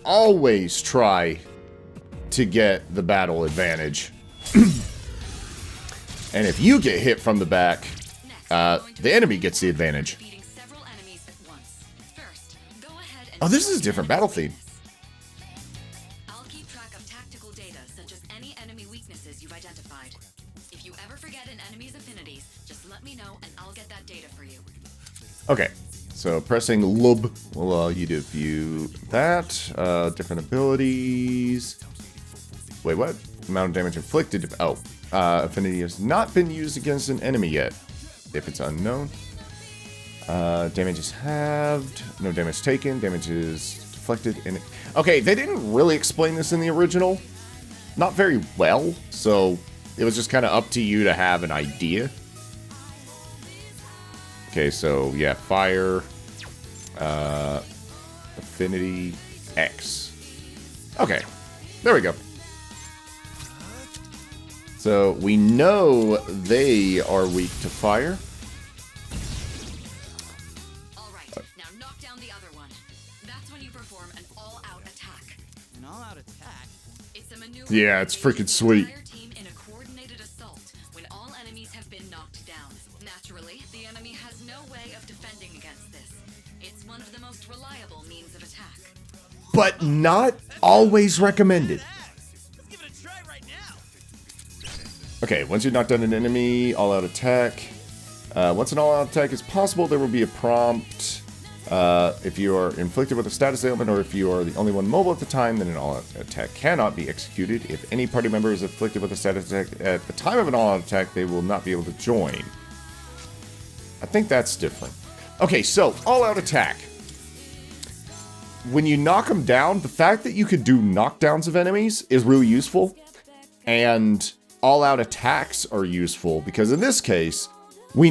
always try to get the battle advantage. And if you get hit from the back, the enemy gets the advantage. Oh, this is a different battle theme. I'll keep track of tactical data, such as any enemy weaknesses you've identified. If you ever forget an enemy's affinities, just let me know and I'll get that data for you. Okay, so pressing LUB will allow you to view that. Different abilities. Wait, what? Amount of damage inflicted. Oh, affinity has not been used against an enemy yet. If it's unknown. Damage is halved. No damage taken. Damage is deflected. Okay, they didn't really explain this in the original. Not very well. So it was just kind of up to you to have an idea. Okay, so yeah, fire. Affinity X. Okay, there we go. So we know they are weak to fire. Alright, now knock down the other one. That's when you perform an all-out attack. An all-out attack? It's a maneuver. Yeah, it's freaking sweet. Entire team in a coordinated assault when all enemies have been knocked down. Naturally, the enemy has no way of defending against this. It's one of the most reliable means of attack. But not always recommended. Okay, once you knock down an enemy, all-out attack. Once an all-out attack is possible, there will be a prompt. If you are inflicted with a status ailment or if you are the only one mobile at the time, then an all-out attack cannot be executed. If any party member is afflicted with a status attack at the time of an all-out attack, they will not be able to join. I think that's different. Okay, so, all-out attack. When you knock them down, the fact that you could do knockdowns of enemies is really useful. And all-out attacks are useful because in this case, we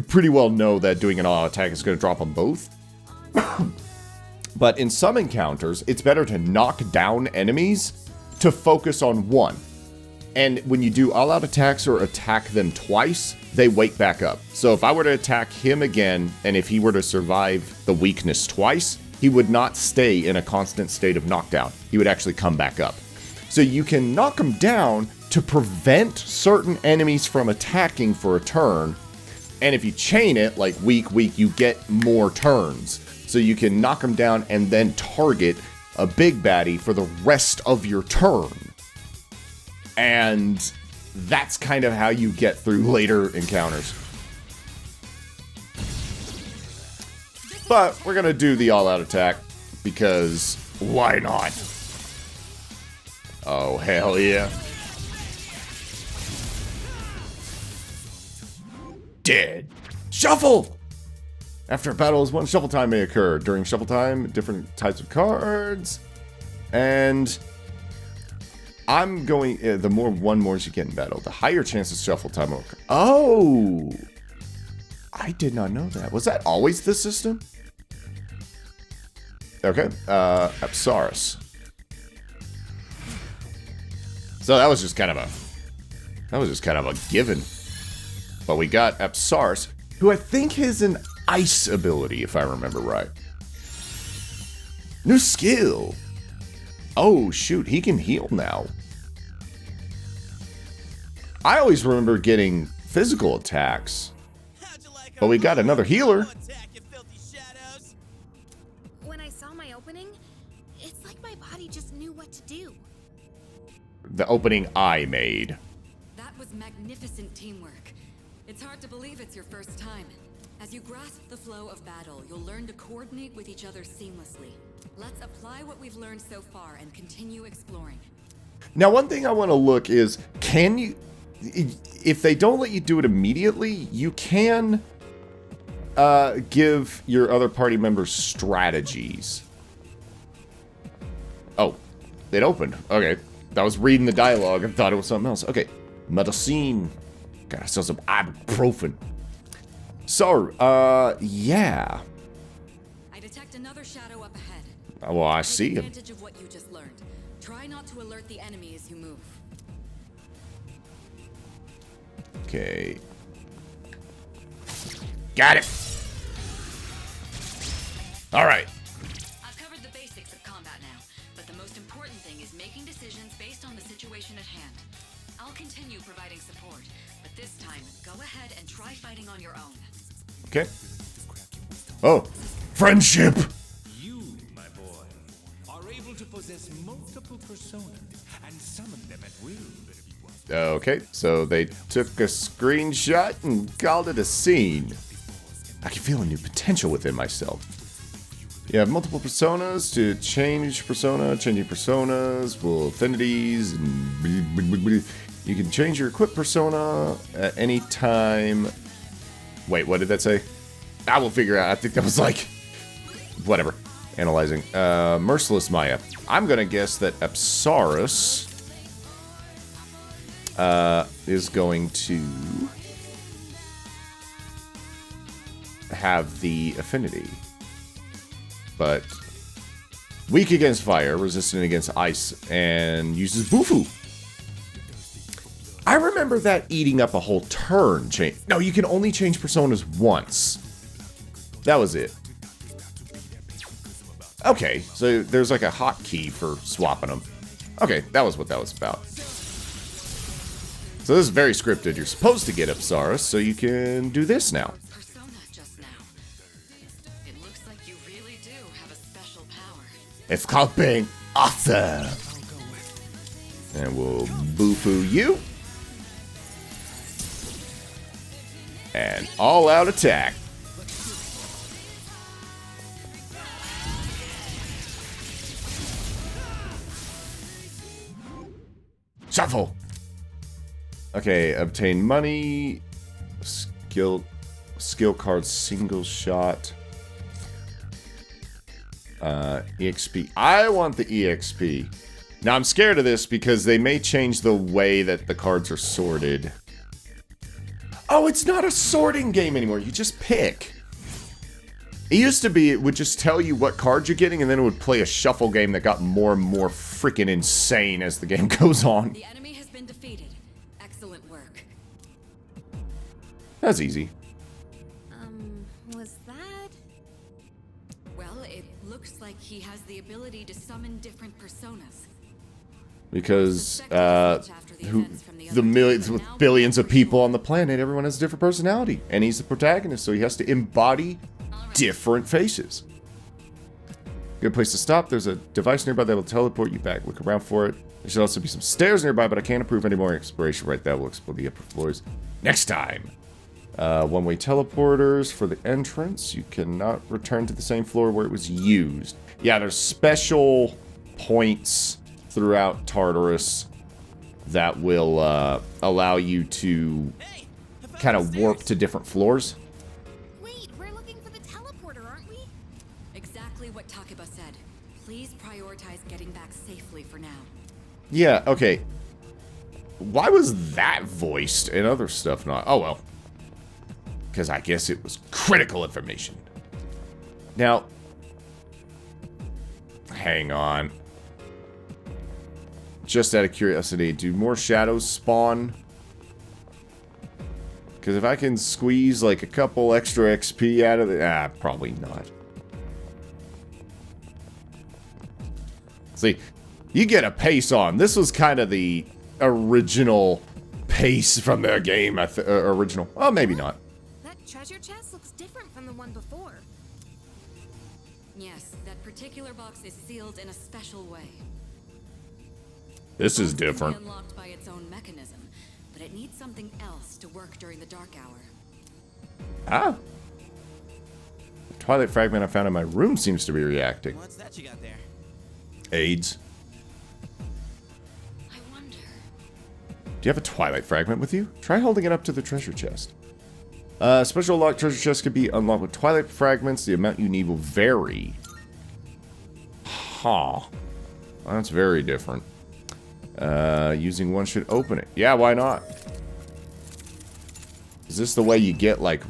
pretty well know that doing an all-out attack is going to drop them both. But in some encounters, it's better to knock down enemies to focus on one. And when you do all-out attacks or attack them twice, they wake back up. So if I were to attack him again, and if he were to survive the weakness twice, he would not stay in a constant state of knockdown. He would actually come back up. So you can knock them down to prevent certain enemies from attacking for a turn. And if you chain it, like weak, weak, you get more turns. So you can knock them down and then target a big baddie for the rest of your turn. And that's kind of how you get through later encounters. But we're going to do the all-out attack because why not? Oh, hell yeah. Dead. Shuffle! After a battle is won, shuffle time may occur. During shuffle time, different types of cards. And I'm going, the more one more you get in battle, the higher chances shuffle time will occur. Oh! I did not know that. Was that always the system? Okay, Apsaris. So that was just kind of a given. But we got Apsaris, who I think is an ice ability, if I remember right. New skill. Oh, shoot. He can heal now. I always remember getting physical attacks. But we got another healer. When I saw my opening, it's like my body just knew what to do. The opening I made. That was magnificent teamwork. It's hard to believe it's your first time. As you grasp the flow of battle, you'll learn to coordinate with each other seamlessly. Let's apply what we've learned so far and continue exploring. Now, one thing I want to look is, can you... If they don't let you do it immediately, you can give your other party members strategies. Oh, it opened. Okay. I was reading the dialogue and thought it was something else. Okay. Medicine. Got ourselves some ibuprofen. So, yeah. I detect another shadow up ahead. Well, I see Take him. advantage of what you just learned. Try not to alert the enemy as you move. Okay. Got it. All right. I've covered the basics of combat now, but the most important thing is making decisions based on the situation at hand. I'll continue providing support, but this time, go ahead and try fighting on your own. Okay. Oh, friendship. You, my boy, are able to possess multiple personas and summon them at will. Okay, so they took a screenshot and called it a scene. I can feel a new potential within myself. You have multiple personas to change persona. Changing personas will affinities. And you can change your equipped persona at any time. Wait, what did that say? I will figure out. I think that was like... Whatever. Analyzing. Merciless Maya. I'm going to guess that Apsaris... is going to have the affinity. But weak against fire, resistant against ice, and uses Bufu. I remember that eating up a whole turn. No, you can only change personas once. That was it. Okay, so there's like a hotkey for swapping them. Okay, that was what that was about. So this is very scripted. You're supposed to get Apsaris, so you can do this now. Persona just now. It looks like you really do have a special power. It's called being awesome. And we'll Bufu you. And all-out attack. Shuffle. Okay, obtain money, skill card, single shot, EXP. I want the EXP. Now I'm scared of this because they may change the way that the cards are sorted. Oh, it's not a sorting game anymore. You just pick. It used to be it would just tell you what cards you're getting, and then it would play a shuffle game that got more and more freaking insane as the game goes on. The enemy has been defeated. Excellent work. That's easy. Was that? Well, it looks like he has the ability to summon different personas. Because the millions with billions of people on the planet, everyone has a different personality, and he's the protagonist, so he has to embody different faces. Good place to stop. There's a device nearby that will teleport you back. Look around for it. There should also be some stairs nearby, but I can't approve any more exploration right. That will explore the upper floors next time. One-way teleporters for the entrance. You cannot return to the same floor where it was used. Yeah, there's special points throughout Tart R Us that will allow you to kind of warp to different floors. Wait, we're looking for the teleporter, aren't we? Exactly what Takeba said. Please prioritize getting back safely for now. Yeah, okay. Why was that voiced and other stuff not? Oh, well. Because I guess it was critical information. Now, hang on. Just out of curiosity, do more shadows spawn Because if I can squeeze like a couple extra XP out of it, probably not. See, you get a pace on. This was kind of the original pace from the game. Original. Oh, maybe not. That treasure chest looks different from the one before. Yes, that particular box is sealed in a special way. This is It can be different. unlocked by its own mechanism, but it needs something else to work during the dark hour. Ah. The Twilight fragment I found in my room seems to be reacting. What's that you got there? AIDS. I wonder. Do you have a Twilight fragment with you? Try holding it up to the treasure chest. Special locked treasure chest could be unlocked with Twilight fragments. The amount you need will vary. Huh. Well, that's very different. Using one should open it. Yeah, why not? Is this the way you get, like...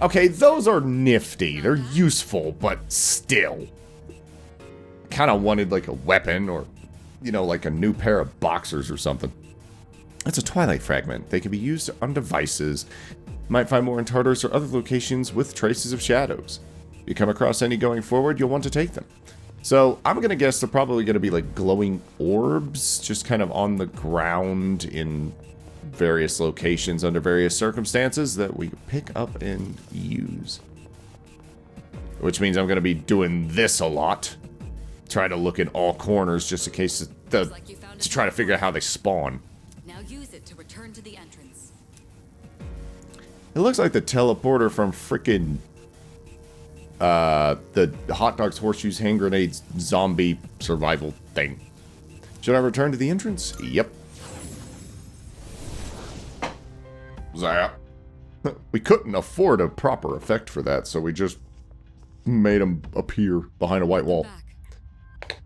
Okay, those are nifty. They're useful, but still. Kind of wanted, like, a weapon or, you know, like a new pair of boxers or something. That's a Twilight fragment. They can be used on devices. You might find more in Tart R Us or other locations with traces of shadows. If you come across any going forward, you'll want to take them. So, I'm going to guess they're probably going to be like glowing orbs, just kind of on the ground in various locations under various circumstances that we pick up and use. Which means I'm going to be doing this a lot. Try to look in all corners just in case to try to figure out how they spawn. Now use it to return to the entrance. It looks like the teleporter from frickin' the hot dogs, horseshoes, hand grenades, zombie survival thing. Should I return to the entrance? Yep. Zap. We couldn't afford a proper effect for that, so we just made him appear behind a white wall. Back.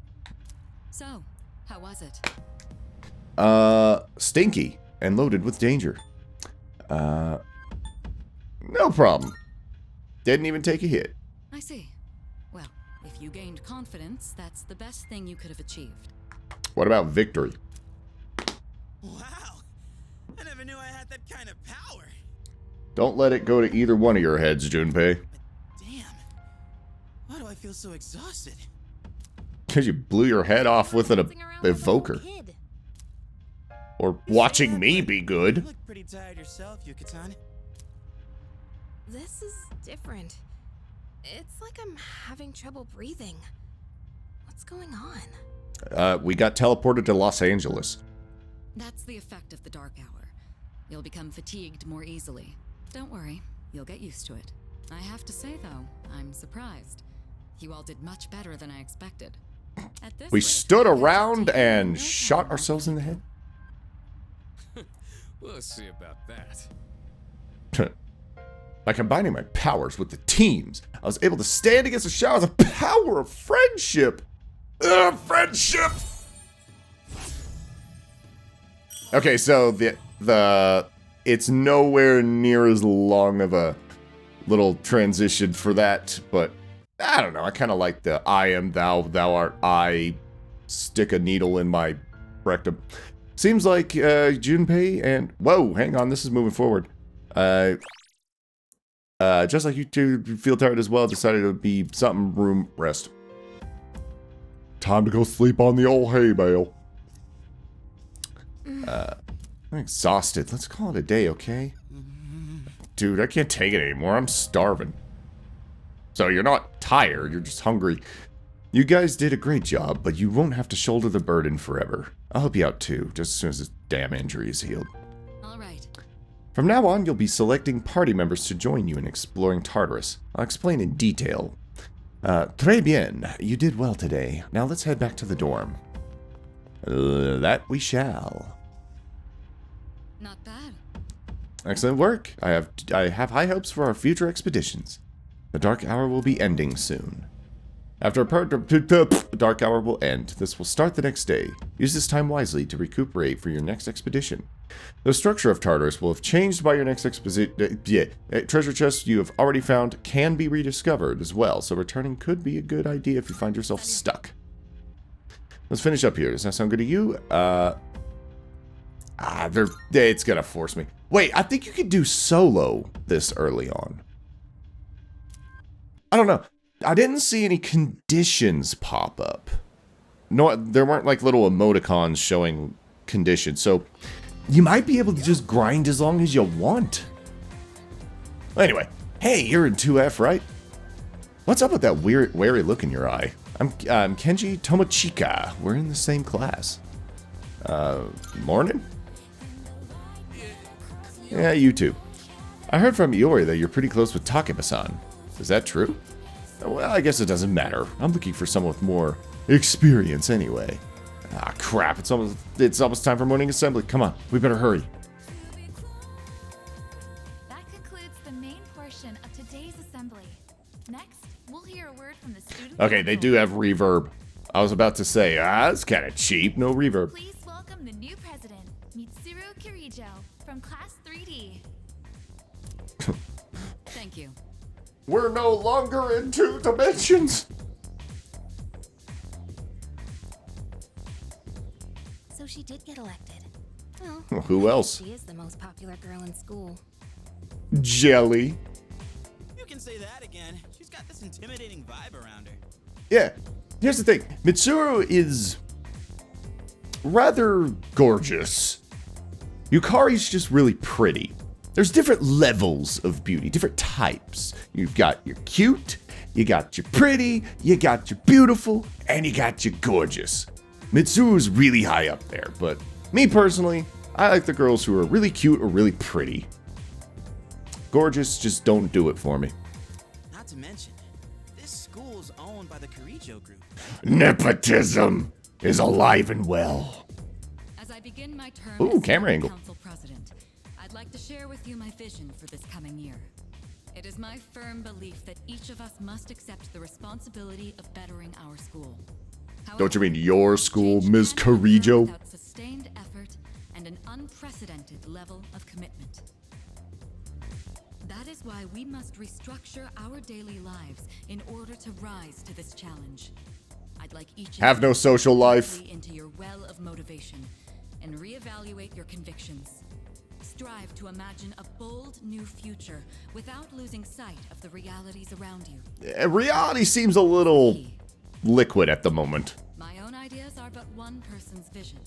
So, how was it? Stinky and loaded with danger. No problem. Didn't even take a hit. I see. Well, if you gained confidence, that's the best thing you could have achieved. What about victory? Wow! I never knew I had that kind of power. Don't let it go to either one of your heads, Junpei. Damn. Why do I feel so exhausted? Because you blew your head off with an evoker. Or watching me be You good. look pretty tired yourself, Yuka-tan. This is different. It's like I'm having trouble breathing. What's going on? We got teleported to Los Angeles. That's the effect of the dark hour. You'll become fatigued more easily. Don't worry, you'll get used to it. I have to say, though, I'm surprised. You all did much better than I expected. At this We rate, stood you'll have around to and no shot time ourselves in the head. We'll see about that. By combining my powers with the teams, I was able to stand against the shadow with the power of friendship. Friendship! Okay, so it's nowhere near as long of a little transition for that, but I don't know. I kind of like the I am thou, thou art I, stick a needle in my rectum. Seems like Junpei and... Whoa, hang on, this is moving forward. Just like you two feel tired as well, decided it would be something room rest. Time to go sleep on the old hay bale. I'm exhausted. Let's call it a day, okay? Dude, I can't take it anymore. I'm starving. So you're not tired, you're just hungry. You guys did a great job, but you won't have to shoulder the burden forever. I'll help you out too, just as soon as this damn injury is healed. All right. From now on, you'll be selecting party members to join you in exploring Tart R Us. I'll explain in detail. Très bien. You did well today. Now let's head back to the dorm. That we shall. Not bad. Excellent work. I have high hopes for our future expeditions. The dark hour will be ending soon. After the dark hour will end, this will start the next day. Use this time wisely to recuperate for your next expedition. The structure of Tart R Us will have changed by your next treasure chests you have already found can be rediscovered as well, so returning could be a good idea if you find yourself stuck. Let's finish up here. Does that sound good to you? It's gonna force me. Wait, I think you could do solo this early on. I don't know. I didn't see any conditions pop up. No, there weren't like little emoticons showing conditions. So you might be able to just grind as long as you want. Anyway, hey, you're in 2F, right? What's up with that weird, wary look in your eye? I'm Kenji Tomochika. We're in the same class. Morning? Yeah, you too. I heard from Iori that you're pretty close with Takeba-san. Is that true? Well, I guess it doesn't matter. I'm looking for someone with more experience anyway. Ah, crap. It's almost time for morning assembly. Come on, we better hurry. That concludes the main portion of today's assembly. Next, we'll hear a word from the student. Okay, they do have reverb. I was about to say, it's kind of cheap. No reverb. Please welcome the new president, Mitsuru Kirijo, from Class 3D. Thank you. We're no longer in 2 dimensions. So she did get elected. Well, Who else? she is the most popular girl in school. Jelly. You can say that again. She's got this intimidating vibe around her. Yeah. Here's the thing. Mitsuru is rather gorgeous. Yukari's just really pretty. There's different levels of beauty, different types. You've got your cute, you got your pretty, you got your beautiful, and you got your gorgeous. Mitsuru's really high up there, but me personally, I like the girls who are really cute or really pretty. Gorgeous just don't do it for me. Not to mention, this school's owned by the Kirijo group. Nepotism is alive and well. As I begin my term Ooh, as camera angle. Council President, I'd like to share with you my vision for this coming year. It is my firm belief that each of us must accept the responsibility of bettering our school. Don't you mean your school, change Ms. cannot occur Kirijo? without sustained effort and an unprecedented level of commitment. That is why we must restructure our daily lives in order to rise to this challenge. I'd like each of Have you no to social look life. deeply into your well of motivation and reevaluate your convictions. Strive to imagine a bold new future without losing sight of the realities around you. Reality seems a little liquid at the moment. My own ideas are but one person's vision.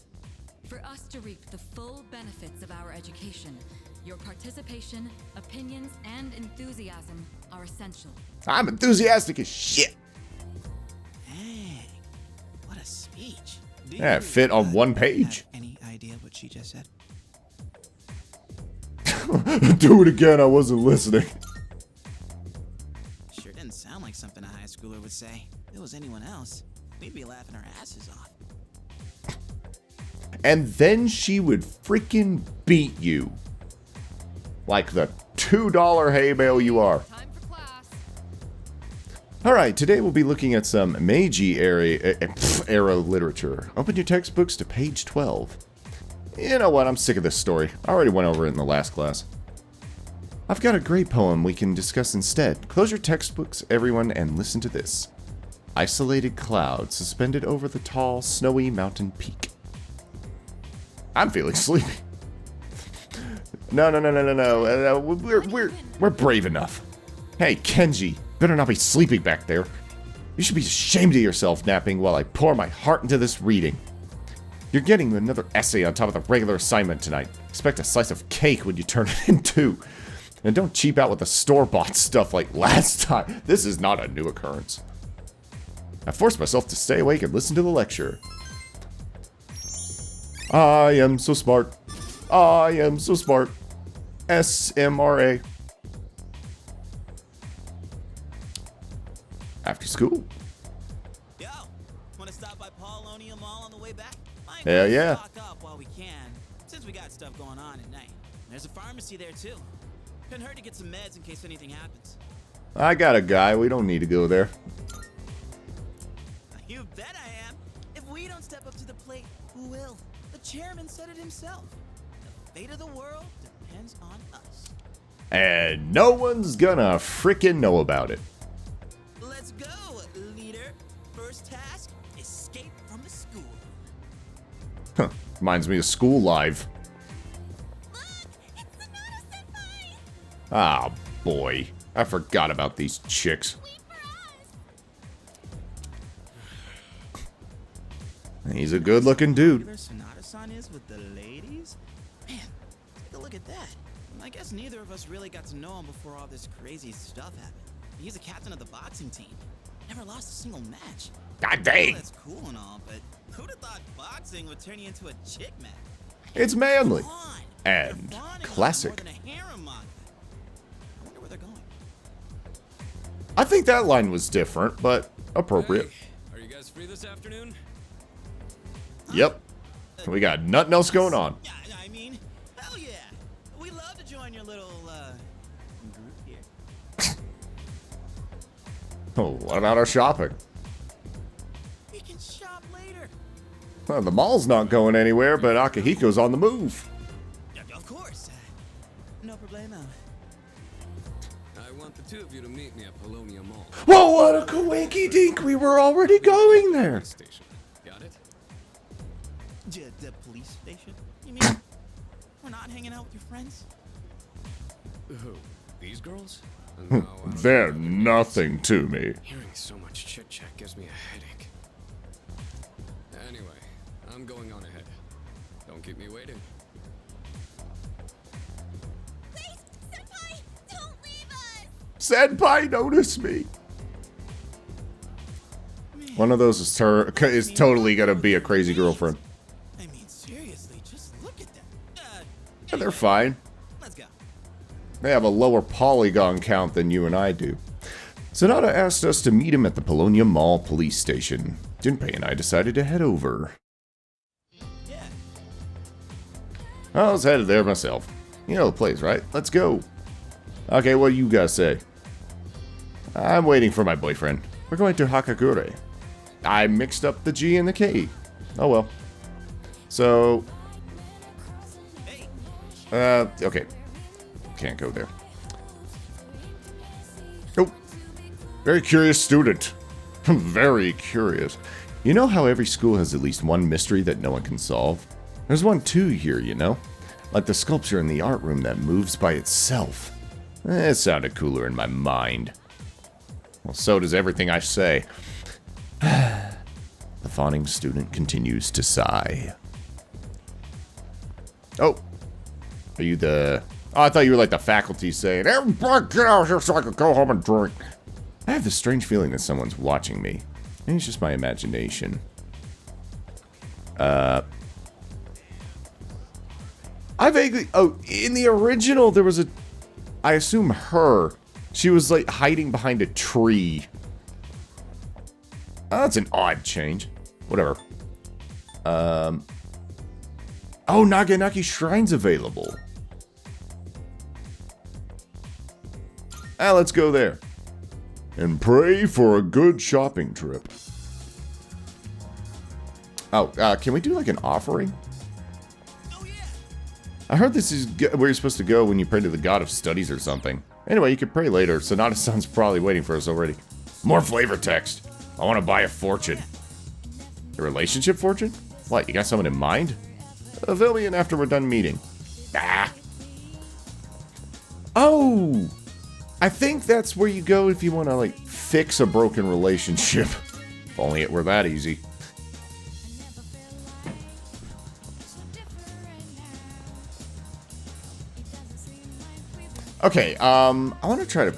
For us to reap the full benefits of our education, your participation, opinions, and enthusiasm are essential. I'm enthusiastic as shit. Dang, what a speech. Do Yeah, you, fit on one page. have any idea what she just said? Do it again, I wasn't listening. Sure didn't sound like something a high schooler would say. If it was anyone else, we'd be laughing our asses off. And then she would freaking beat you. Like the $2 hay bale you are. Time for class. Alright, today we'll be looking at some Meiji era literature. Open your textbooks to page 12. You know what, I'm sick of this story. I already went over it in the last class. I've got a great poem we can discuss instead. Close your textbooks, everyone, and listen to this. Isolated cloud suspended over the tall, snowy mountain peak. I'm feeling sleepy. No. We're brave enough. Hey, Kenji, better not be sleeping back there. You should be ashamed of yourself napping while I pour my heart into this reading. You're getting another essay on top of the regular assignment tonight. Expect a slice of cake when you turn it in too. And don't cheap out with the store-bought stuff like last time. This is not a new occurrence. I forced myself to stay awake and listen to the lecture. I am so smart. I am so smart. SMRA. After school. Yo, wanna stop by Paulonia Mall on the way back? Might Hell yeah. stock up while we can, since we got stuff going on at night. There's a pharmacy there too. Couldn't hurt to get some meds in case anything happens. I got a guy. We don't need to go there. You bet I am. If we don't step up to the plate, who will? The chairman said it himself. The fate of the world depends on us. And no one's gonna frickin' know about it. Let's go, leader. First task, escape from the school. Huh. Reminds me of School Live. Look, it's the Ah, boy. I forgot about these chicks. He's a good-looking dude. Sonata-san is with the ladies? Man, take a look at that. I guess neither of us really got to know him before all this crazy stuff happened. He's a captain of the boxing team. Never lost a single match. God dang. That's cool and all, but who'd have thought boxing would turn you into a chick match? It's manly. Come on. And They're fawning classic. on it more than a harem manga. I wonder where they're going. I think that line was different, but appropriate. Hey, are you guys free this afternoon? Yep. We got nothing else going on. Yeah, I mean, hell yeah. We'd love to join your little, group here. Oh, what about our shopping? We can shop later. Well, the mall's not going anywhere, but Akihiko's on the move. Yeah, of course. No problemo. I want the two of you to meet me at Polonia Mall. Whoa, what a coinky dink! We were already going there. Station. Got it? The police station? You mean we're not hanging out with your friends? Who? These girls? No, I don't They're know. nothing to me. Hearing so much chit-chat gives me a headache. Anyway, I'm going on ahead. Don't keep me waiting. Wait! Senpai! Don't leave us! Senpai, notice me. Man, One of those is totally gonna be a crazy girlfriend. I mean, seriously, just look at that. Yeah, they're fine. Let's go. They have a lower polygon count than you and I do. Sonata asked us to meet him at the Polonia Mall police station. Junpei and I decided to head over. Yeah. I was headed there myself. You know the place, right? Let's go. Okay, what do you guys say? I'm waiting for my boyfriend. We're going to Hakagure. I mixed up the G and the K. Oh well. So... okay. Can't go there. Oh. Very curious student. Very curious. You know how every school has at least one mystery that no one can solve? There's one too here, you know? Like the sculpture in the art room that moves by itself. It sounded cooler in my mind. Well, so does everything I say. The fawning student continues to sigh. Oh. Are you the... Oh, I thought you were like the faculty saying, "Everybody get out here so I can go home and drink." I have this strange feeling that someone's watching me. Maybe it's just my imagination. I vaguely... Oh, in the original, there was a... I assume her. She was, like, hiding behind a tree. Oh, that's an odd change. Whatever. Oh, Naganaki Shrine's available. Let's go there. And pray for a good shopping trip. Oh, can we do, like, an offering? Oh yeah. I heard this is where you're supposed to go when you pray to the god of studies or something. Anyway, you can pray later. Sonata-san's probably waiting for us already. More flavor text. I want to buy a fortune. A relationship fortune? What, you got someone in mind? Fill me in after we're done meeting. Ah. Oh! I think that's where you go if you want to, like, fix a broken relationship. If only it were that easy. Okay, I want to try to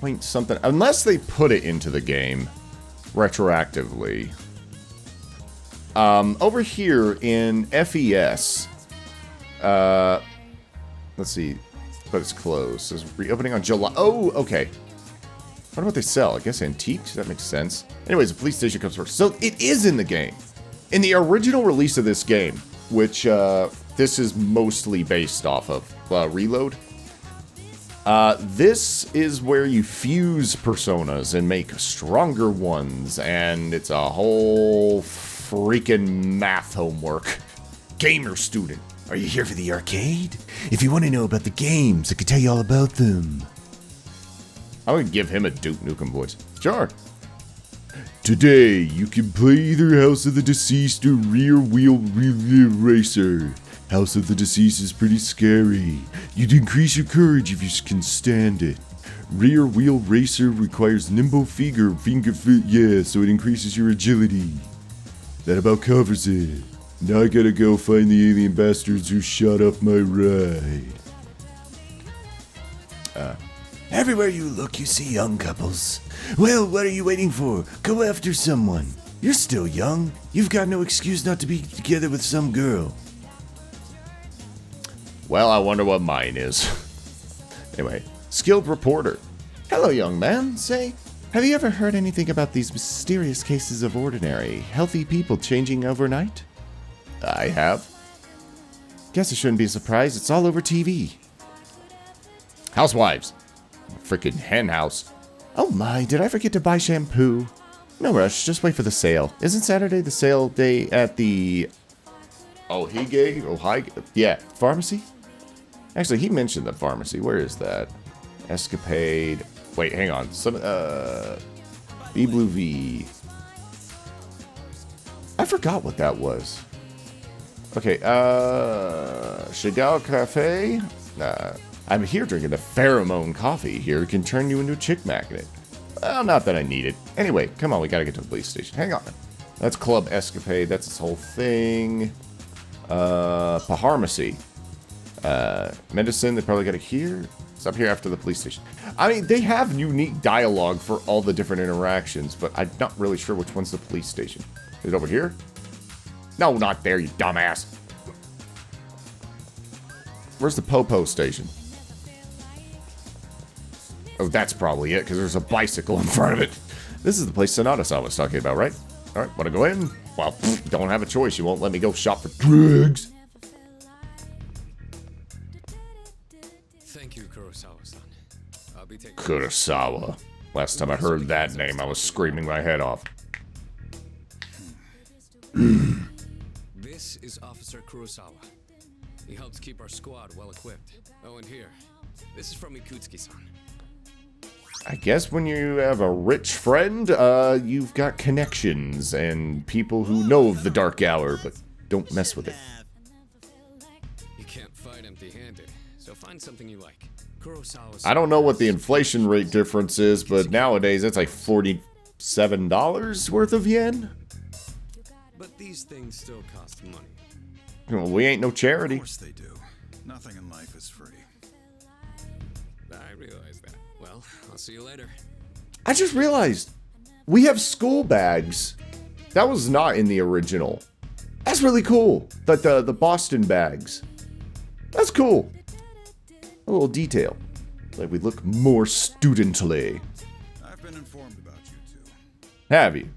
point something... Unless they put it into the game retroactively. Over here in FES... let's see... But it's closed. It says reopening on July... Oh, okay. What about they sell? I guess antiques? That makes sense. Anyways, the police station comes first. So, it is in the game. In the original release of this game, which, this is mostly based off of, Reload. This is where you fuse personas and make stronger ones, and it's a whole freaking math homework. Gamer student, are you here for the arcade? If you want to know about the games, I can tell you all about them. I would give him a Duke Nukem voice. Sure. Today, you can play either House of the Deceased or Rear Wheel Relay Racer. House of the Deceased is pretty scary. You'd increase your courage if you can stand it. Rear wheel racer requires nimble finger fit, yeah, so it increases your agility. That about covers it. Now I gotta go find the alien bastards who shot up my ride. Everywhere you look, you see young couples. Well, what are you waiting for? Go after someone. You're still young. You've got no excuse not to be together with some girl. Well, I wonder what mine is. Anyway, skilled reporter. Hello, young man. Say, have you ever heard anything about these mysterious cases of ordinary, healthy people changing overnight? I have. Guess it shouldn't be a surprise. It's all over TV. Housewives. Freaking hen house. Oh my, did I forget to buy shampoo? No rush, just wait for the sale. Isn't Saturday the sale day at the yeah, pharmacy? Actually, he mentioned the pharmacy. Where is that? Escapade. Wait, hang on. B Blue V. I forgot what that was. Okay, Chagall Cafe. I'm here drinking the pheromone coffee here. It can turn you into a chick magnet. Well, not that I need it. Anyway, come on, we gotta get to the police station. Hang on. That's Club Escapade. That's this whole thing. Pharmacy. Medicine, they probably got it here. It's up here after the police station. I mean, they have unique dialogue for all the different interactions, but I'm not really sure which one's the police station. Is it over here? No, not there, you dumbass. Where's the Popo station? Oh, that's probably it, because there's a bicycle in front of it. This is the place Sonata-san was talking about, right? Alright, wanna go in? Well, don't have a choice. You won't let me go shop for drugs. Thank you, Kurosawa-san. I'll be taking... Kurosawa. Last time I heard that name, I was screaming my head off. This is Officer Kurosawa. He helps keep our squad well equipped. Oh, and here, this is from Ikutsuki-san. I guess when you have a rich friend, you've got connections and people who know of the dark hour, but don't mess with it. You can't fight empty-handed, so find something you like. Kurosawa. I don't know what the inflation rate difference is, but nowadays it's like $47 worth of yen. But these things still cost money. Well, we ain't no charity. Of course they do. Nothing in life is free. I realize that. Well, I'll see you later. I just realized we have school bags. That was not in the original. That's really cool. The Boston bags. That's cool. A little detail. Like we look more studently. I've been informed about you two. Have you?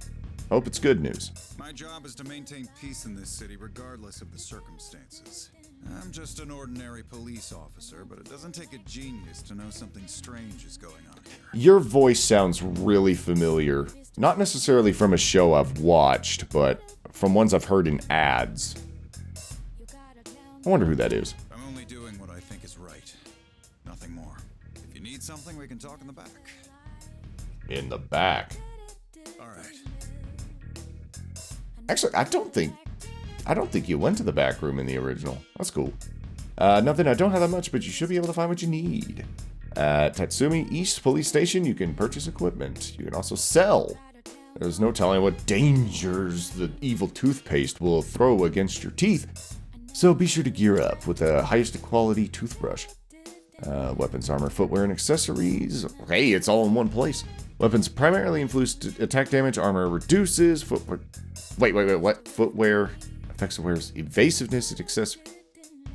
Hope it's good news. My job is to maintain peace in this city regardless of the circumstances. I'm just an ordinary police officer, but it doesn't take a genius to know something strange is going on here. Your voice sounds really familiar. Not necessarily from a show I've watched, but from ones I've heard in ads. I wonder who that is. I'm only doing what I think is right. Nothing more. If you need something, we can talk in the back. In the back. All right. Actually, I don't think you went to the back room in the original. That's cool. Nothing, I don't have that much, but you should be able to find what you need. At Tatsumi East Police Station, you can purchase equipment. You can also sell. There's no telling what dangers the evil toothpaste will throw against your teeth. So be sure to gear up with the highest quality toothbrush. Weapons, armor, footwear, and accessories. Hey, it's all in one place. Weapons primarily influence attack damage. Armor reduces. Footwear. Wait, what? Footwear affects the wearer's evasiveness and accessories.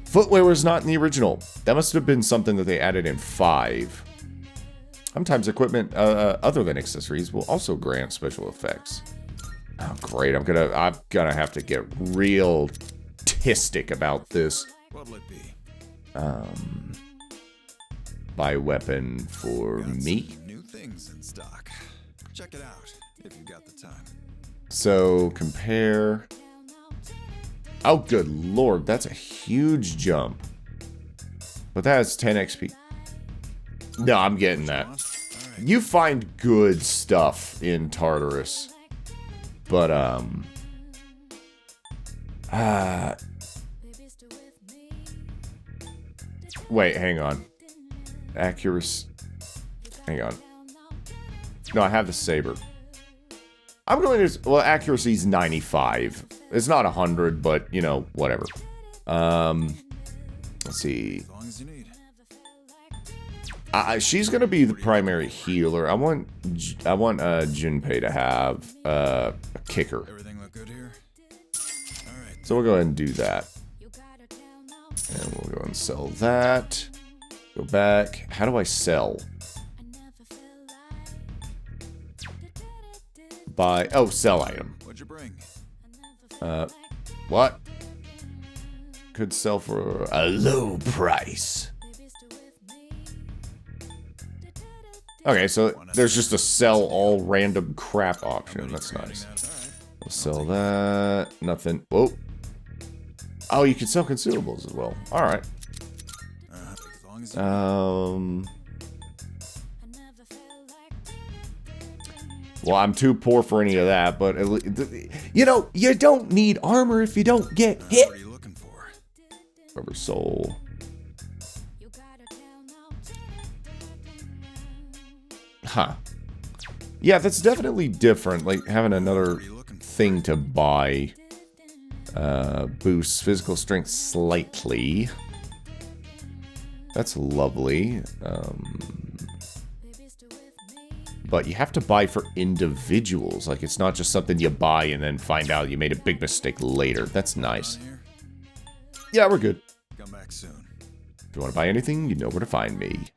Footwear was not in the original. That must have been something that they added in 5. Sometimes equipment other than accessories will also grant special effects. Oh, great. I'm gonna have to get real tistic about this. What'll it be? Buy weapon for me. Some new things in stock. Check it out if you've got the time. So compare. Oh, good lord, that's a huge jump. But that has 10 XP. No, I'm getting that. You find good stuff in Tart R Us. But, Wait, hang on. Accuracy. Hang on. No, I have the saber. I'm going to... Well, accuracy's 95. It's not 100, but, you know, whatever. Let's see. As long as you need. She's going to be the primary healer. I want Junpei to have a kicker. Everything look good here? Alright. So we'll go ahead and do that. And we'll go and sell that. Go back. How do I sell? Buy. Oh, sell item. What'd you bring? What? Could sell for a low price. Okay, so there's just a sell all random crap option. That's nice. We'll sell that. Nothing. Whoa. Oh, you can sell consumables as well. Alright. Well, I'm too poor for any of that, but you know, you don't need armor if you don't get hit. What are you looking for? Rubber soul. Huh. Yeah, that's definitely different. Like having another thing to buy. Boosts physical strength slightly. That's lovely. But you have to buy for individuals. Like, it's not just something you buy and then find out you made a big mistake later. That's nice. Yeah, we're good. Come back soon. If you want to buy anything, you know where to find me.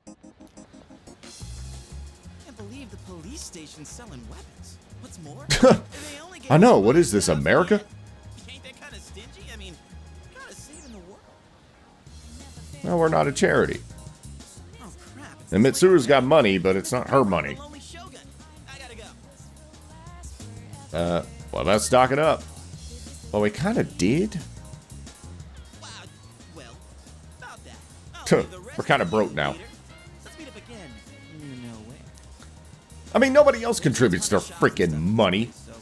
Can't believe the police station's selling weapons. What's more? I know. What is this, America? Ain't that kind of stingy? I mean, kind of saving the world. No, we're not a charity. Oh crap! And Mitsuru's got money, but it's not her money. Well, let's stock it up. Well, we kind of did. Wow. Well, about that. We're kind of broke now. Let's meet up again. Nowhere. I mean, nobody else contributes their freaking money. So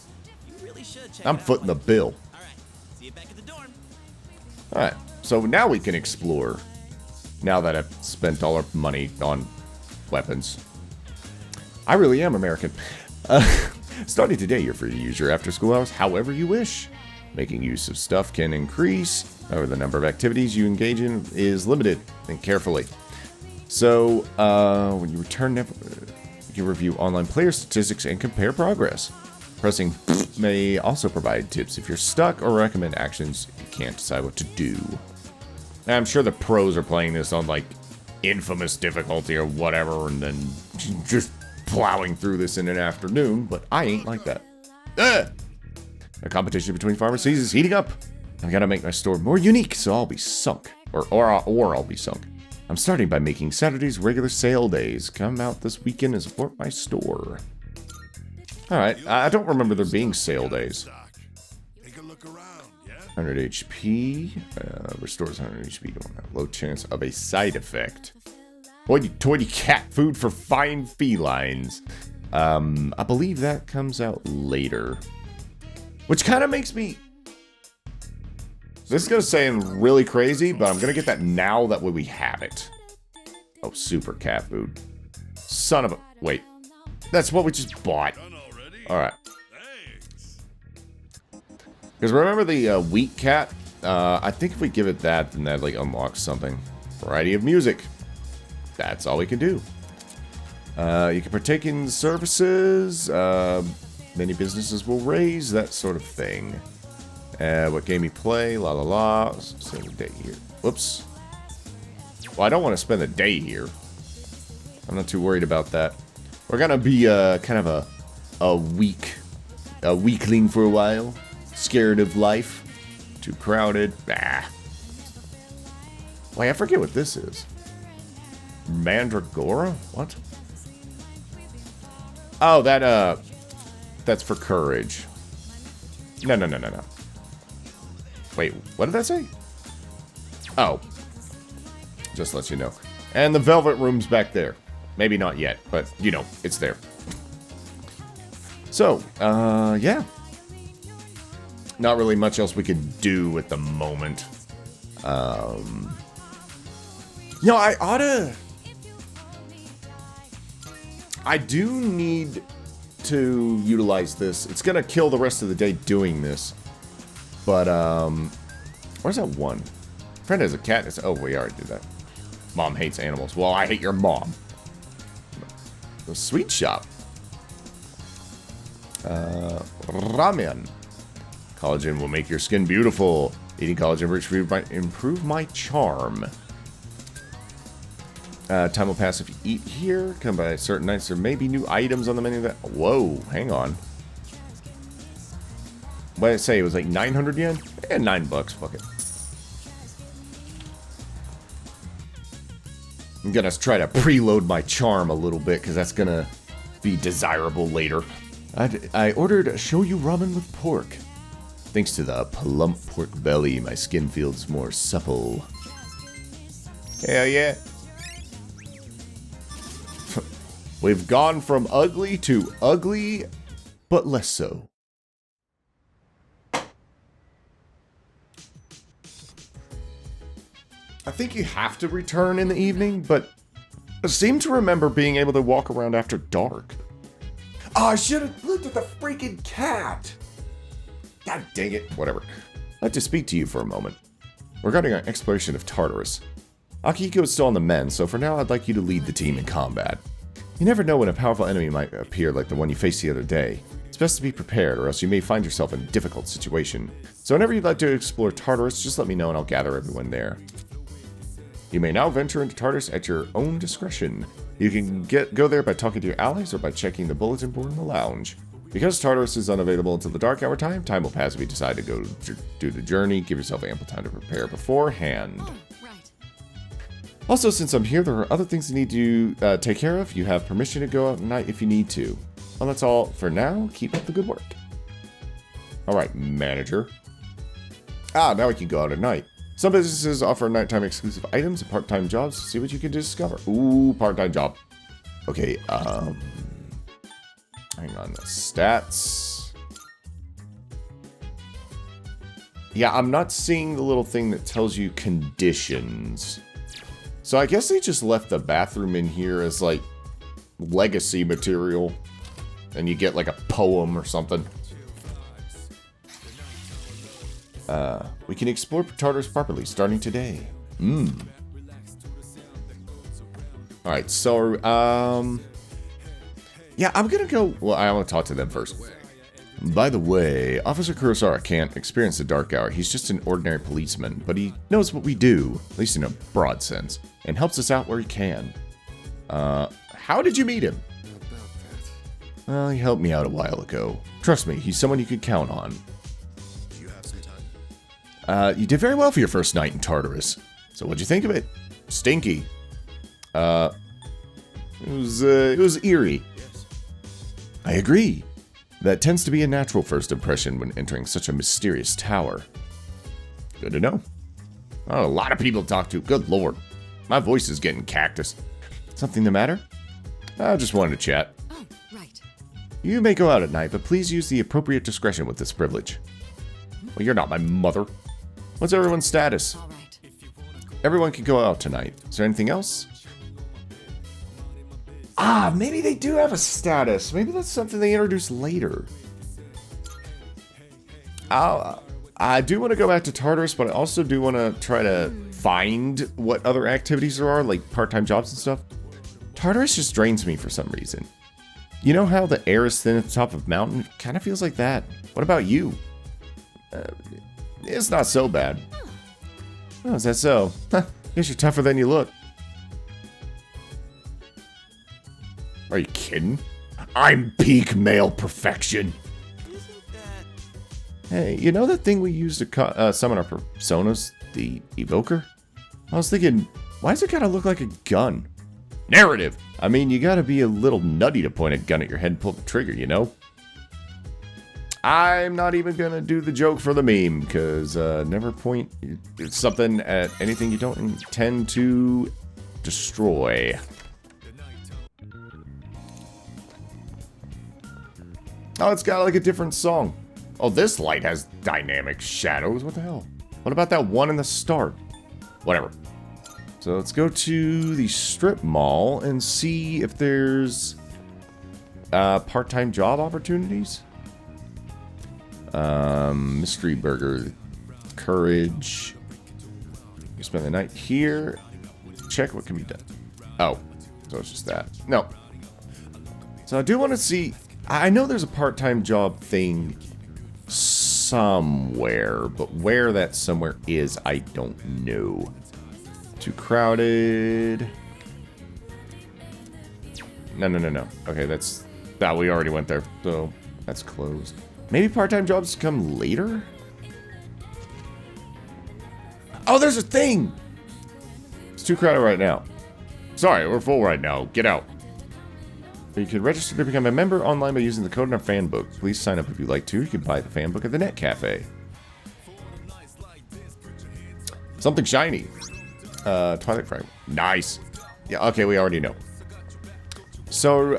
you really should check I'm footing the bill. All right. See you back at the dorm. All right. So now we can explore. Now that I've spent all our money on weapons. I really am American. Starting today, you're free to use your after-school hours however you wish. Making use of stuff can increase. However, the number of activities you engage in is limited. Think carefully. So, when you return, you can review online player statistics and compare progress. Pressing may also provide tips if you're stuck or recommend actions if you can't decide what to do. I'm sure the pros are playing this on, like, infamous difficulty or whatever, and then just plowing through this in an afternoon, but I ain't like that. A competition between pharmacies is heating up. I've got to make my store more unique, so I'll be sunk. Or I'll be sunk. I'm starting by making Saturdays regular sale days. Come out this weekend and support my store. Alright, I don't remember there being sale days. 100 HP. Restores 100 HP. Don't have low chance of a side effect. Hoity-toity cat food for fine felines. I believe that comes out later. Which kind of makes me... This is going to sound really crazy, but I'm going to get that now that way we have it. Oh, super cat food. Son of a... Wait. That's what we just bought. Alright. Because remember the wheat cat? I think if we give it that, then that like unlocks something. Variety of music. That's all we can do. You can partake in services. Many businesses will raise, that sort of thing. What game you play, la la la. Spend a day here. Whoops. Well, I don't want to spend a day here. I'm not too worried about that. We're gonna be kind of a weakling for a while. Scared of life. Too crowded. Ah. Wait, I forget what this is. Mandragora? What? Oh, that's for courage. No. Wait, what did that say? Oh. Just let you know. And the velvet room's back there. Maybe not yet, but, you know, it's there. So, yeah. Not really much else we could do at the moment. You know, I oughta... I do need to utilize this. It's gonna kill the rest of the day doing this. But, where's that one? Friend has a cat. Oh, we already did that. Mom hates animals. Well, I hate your mom. The sweet shop. Ramen. Collagen will make your skin beautiful. Eating collagen rich food might improve my charm. Time will pass if you eat here. Come by certain nights. There may be new items on the menu that... Whoa, hang on. What did I say? It was like 900 yen? Eh, $9. Fuck it. I'm gonna try to preload my charm a little bit because that's gonna be desirable later. I ordered shoyu ramen with pork. Thanks to the plump pork belly, my skin feels more supple. Hell yeah. We've gone from ugly to ugly, but less so. I think you have to return in the evening, but I seem to remember being able to walk around after dark. Oh, I should have looked at the freaking cat! God dang it. Whatever. I'd like to speak to you for a moment. Regarding our exploration of Tart R Us. Akihiko is still on the mend, so for now I'd like you to lead the team in combat. You never know when a powerful enemy might appear like the one you faced the other day. It's best to be prepared, or else you may find yourself in a difficult situation. So whenever you'd like to explore Tart R Us, just let me know and I'll gather everyone there. You may now venture into Tart R Us at your own discretion. You can go there by talking to your allies or by checking the bulletin board in the lounge. Because Tart R Us is unavailable until the dark hour time will pass if you decide to go do the journey. Give yourself ample time to prepare beforehand. Oh, right. Also, since I'm here, there are other things you need to take care of. You have permission to go out at night if you need to. Well, that's all for now. Keep up the good work. Alright, manager. Now we can go out at night. Some businesses offer nighttime exclusive items and part-time jobs. See what you can discover. Ooh, part-time job. Okay, hang on, the stats. Yeah, I'm not seeing the little thing that tells you conditions. So I guess they just left the bathroom in here as, like, legacy material. And you get, like, a poem or something. We can explore Tart R Us properly starting today. Alright, so, yeah, I'm gonna go... Well, I want to talk to them first. By the way, Officer Kurosawa can't experience the dark hour. He's just an ordinary policeman, but he knows what we do, at least in a broad sense, and helps us out where he can. How did you meet him? Well, he helped me out a while ago. Trust me, he's someone you can count on. Do you have some time? You did very well for your first night in Tart R Us. So what'd you think of it? Stinky. It was eerie. Yes. I agree. That tends to be a natural first impression when entering such a mysterious tower. Good to know. Oh, a lot of people to talk to. Good lord. My voice is getting cactus. Something the matter? I just wanted to chat. Oh, right. You may go out at night, but please use the appropriate discretion with this privilege. Well, you're not my mother. What's everyone's status? All right. Everyone can go out tonight. Is there anything else? Maybe they do have a status. Maybe that's something they introduce later. I do want to go back to Tart R Us, but I also do want to try to find what other activities there are, like part-time jobs and stuff. Tart R Us just drains me for some reason. You know how the air is thin at the top of a mountain? It kind of feels like that. What about you? It's not so bad. Oh, is that so? Guess you're tougher than you look. Are you kidding? I'm peak male perfection. Isn't that... Hey, you know that thing we use to summon our personas? The evoker? I was thinking, why does it gotta look like a gun? Narrative! I mean, you gotta be a little nutty to point a gun at your head and pull the trigger, you know? I'm not even gonna do the joke for the meme, because never point something at anything you don't intend to destroy. Oh, it's got like a different song. Oh, this light has dynamic shadows. What the hell? What about that one in the start? Whatever. So let's go to the strip mall and see if there's part-time job opportunities. Mystery burger, courage. You spend the night here. Check what can be done. Oh, so it's just that. No. So I do want to see. I know there's a part-time job thing somewhere, but where that somewhere is, I don't know. Too crowded. No. Okay, that's... That we already went there, so that's closed. Maybe part-time jobs come later? Oh, there's a thing! It's too crowded right now. Sorry, we're full right now. Get out. You can register to become a member online by using the code in our fan book. Please sign up if you'd like to. You can buy the fan book at the Net Cafe. Something shiny. Twilight Fragment. Nice. Yeah, okay, we already know. So,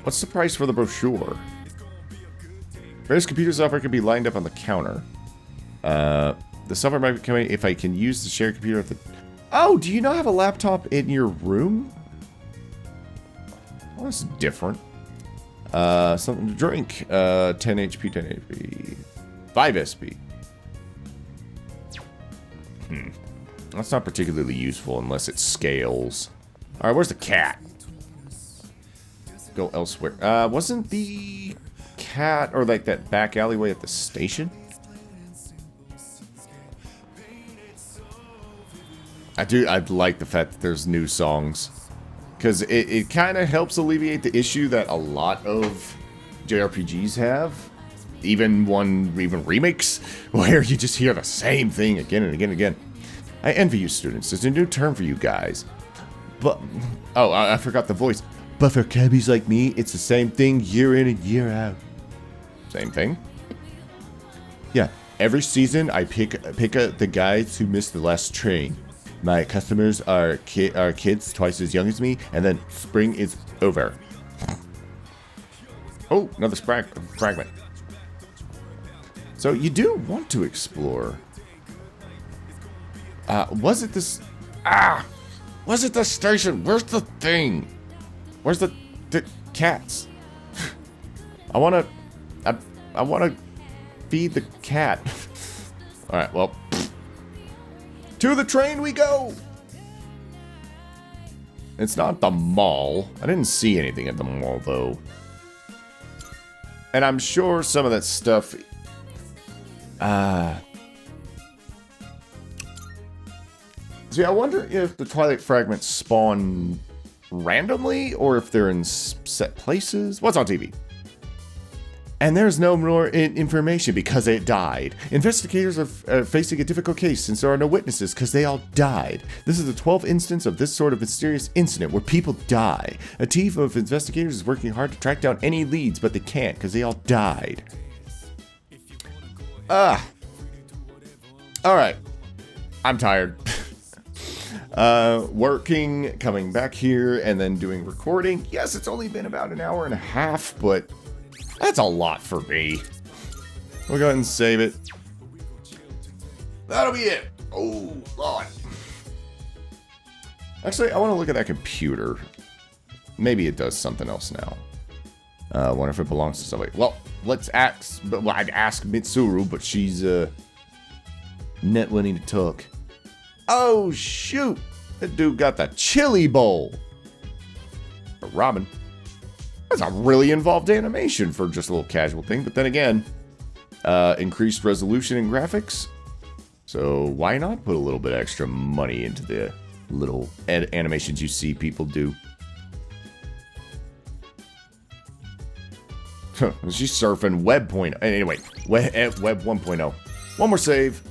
what's the price for the brochure? Various computer software can be lined up on the counter. The software might be coming if I can use the shared computer at the... Oh, do you not have a laptop in your room? Well, that's different. Something to drink. 10 HP, 10 HP. 5 SP. That's not particularly useful unless it scales. Alright, where's the cat? Go elsewhere. Wasn't the cat or like that back alleyway at the station? I like the fact that there's new songs. Because it kind of helps alleviate the issue that a lot of JRPGs have. Even remakes, where you just hear the same thing again and again and again. I envy you students. There's a new term for you guys. But, oh, I forgot the voice. But for cabbies like me, it's the same thing year in and year out. Same thing? Yeah, every season I pick the guys who missed the last train. My customers are kids twice as young as me, and then spring is over. Oh, another fragment. So you do want to explore. Was it this... Was it the station? Where's the thing? Where's the cats? I wanna feed the cat. Alright, well... To the train we go! It's not the mall. I didn't see anything at the mall, though. And I'm sure some of that stuff... See, I wonder if the Twilight Fragments spawn randomly, or if they're in set places. What's on TV? And there's no more information because it died. Investigators are facing a difficult case since there are no witnesses because they all died. This is the 12th instance of this sort of mysterious incident where people die. A team of investigators is working hard to track down any leads, but they can't because they all died. Alright. I'm tired. Working, coming back here, and then doing recording. Yes, it's only been about an hour and a half, but... That's a lot for me. We'll go ahead and save it. That'll be it. Oh, Lord. Actually, I want to look at that computer. Maybe it does something else now. Wonder if it belongs to somebody. Well, let's ask... Well, I'd ask Mitsuru, but she's, not wanting to talk. Oh, shoot. That dude got the chili bowl. Or Robin. That's a really involved animation for just a little casual thing. But then again, increased resolution and graphics. So why not put a little bit extra money into the little animations you see people do? She's surfing Web point. Anyway, Web 1.0. One more save.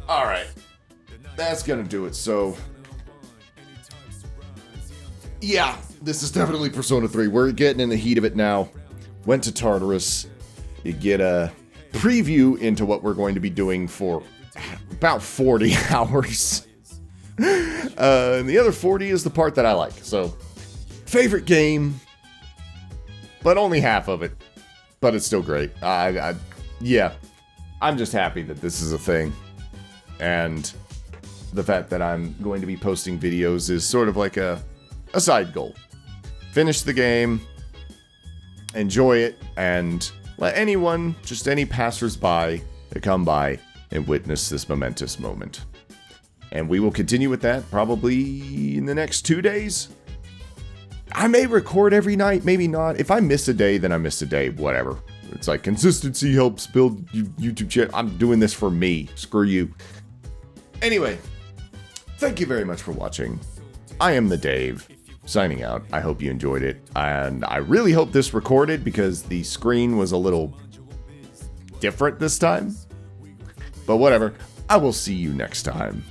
All right. That's going to do it. So, yeah. This is definitely Persona 3. We're getting in the heat of it now. Went to Tart R Us. You get a preview into what we're going to be doing for about 40 hours. And the other 40 is the part that I like. So, favorite game, but only half of it. But it's still great. Yeah. I'm just happy that this is a thing. And the fact that I'm going to be posting videos is sort of like a side goal. Finish the game, enjoy it, and let anyone, just any passersby, to come by and witness this momentous moment. And we will continue with that probably in the next 2 days. I may record every night, maybe not. If I miss a day, then I miss a day, whatever. It's like consistency helps build YouTube channel. I'm doing this for me. Screw you. Anyway, thank you very much for watching. I am the Dave, signing out. I hope you enjoyed it. And I really hope this recorded because the screen was a little different this time. But whatever. I will see you next time.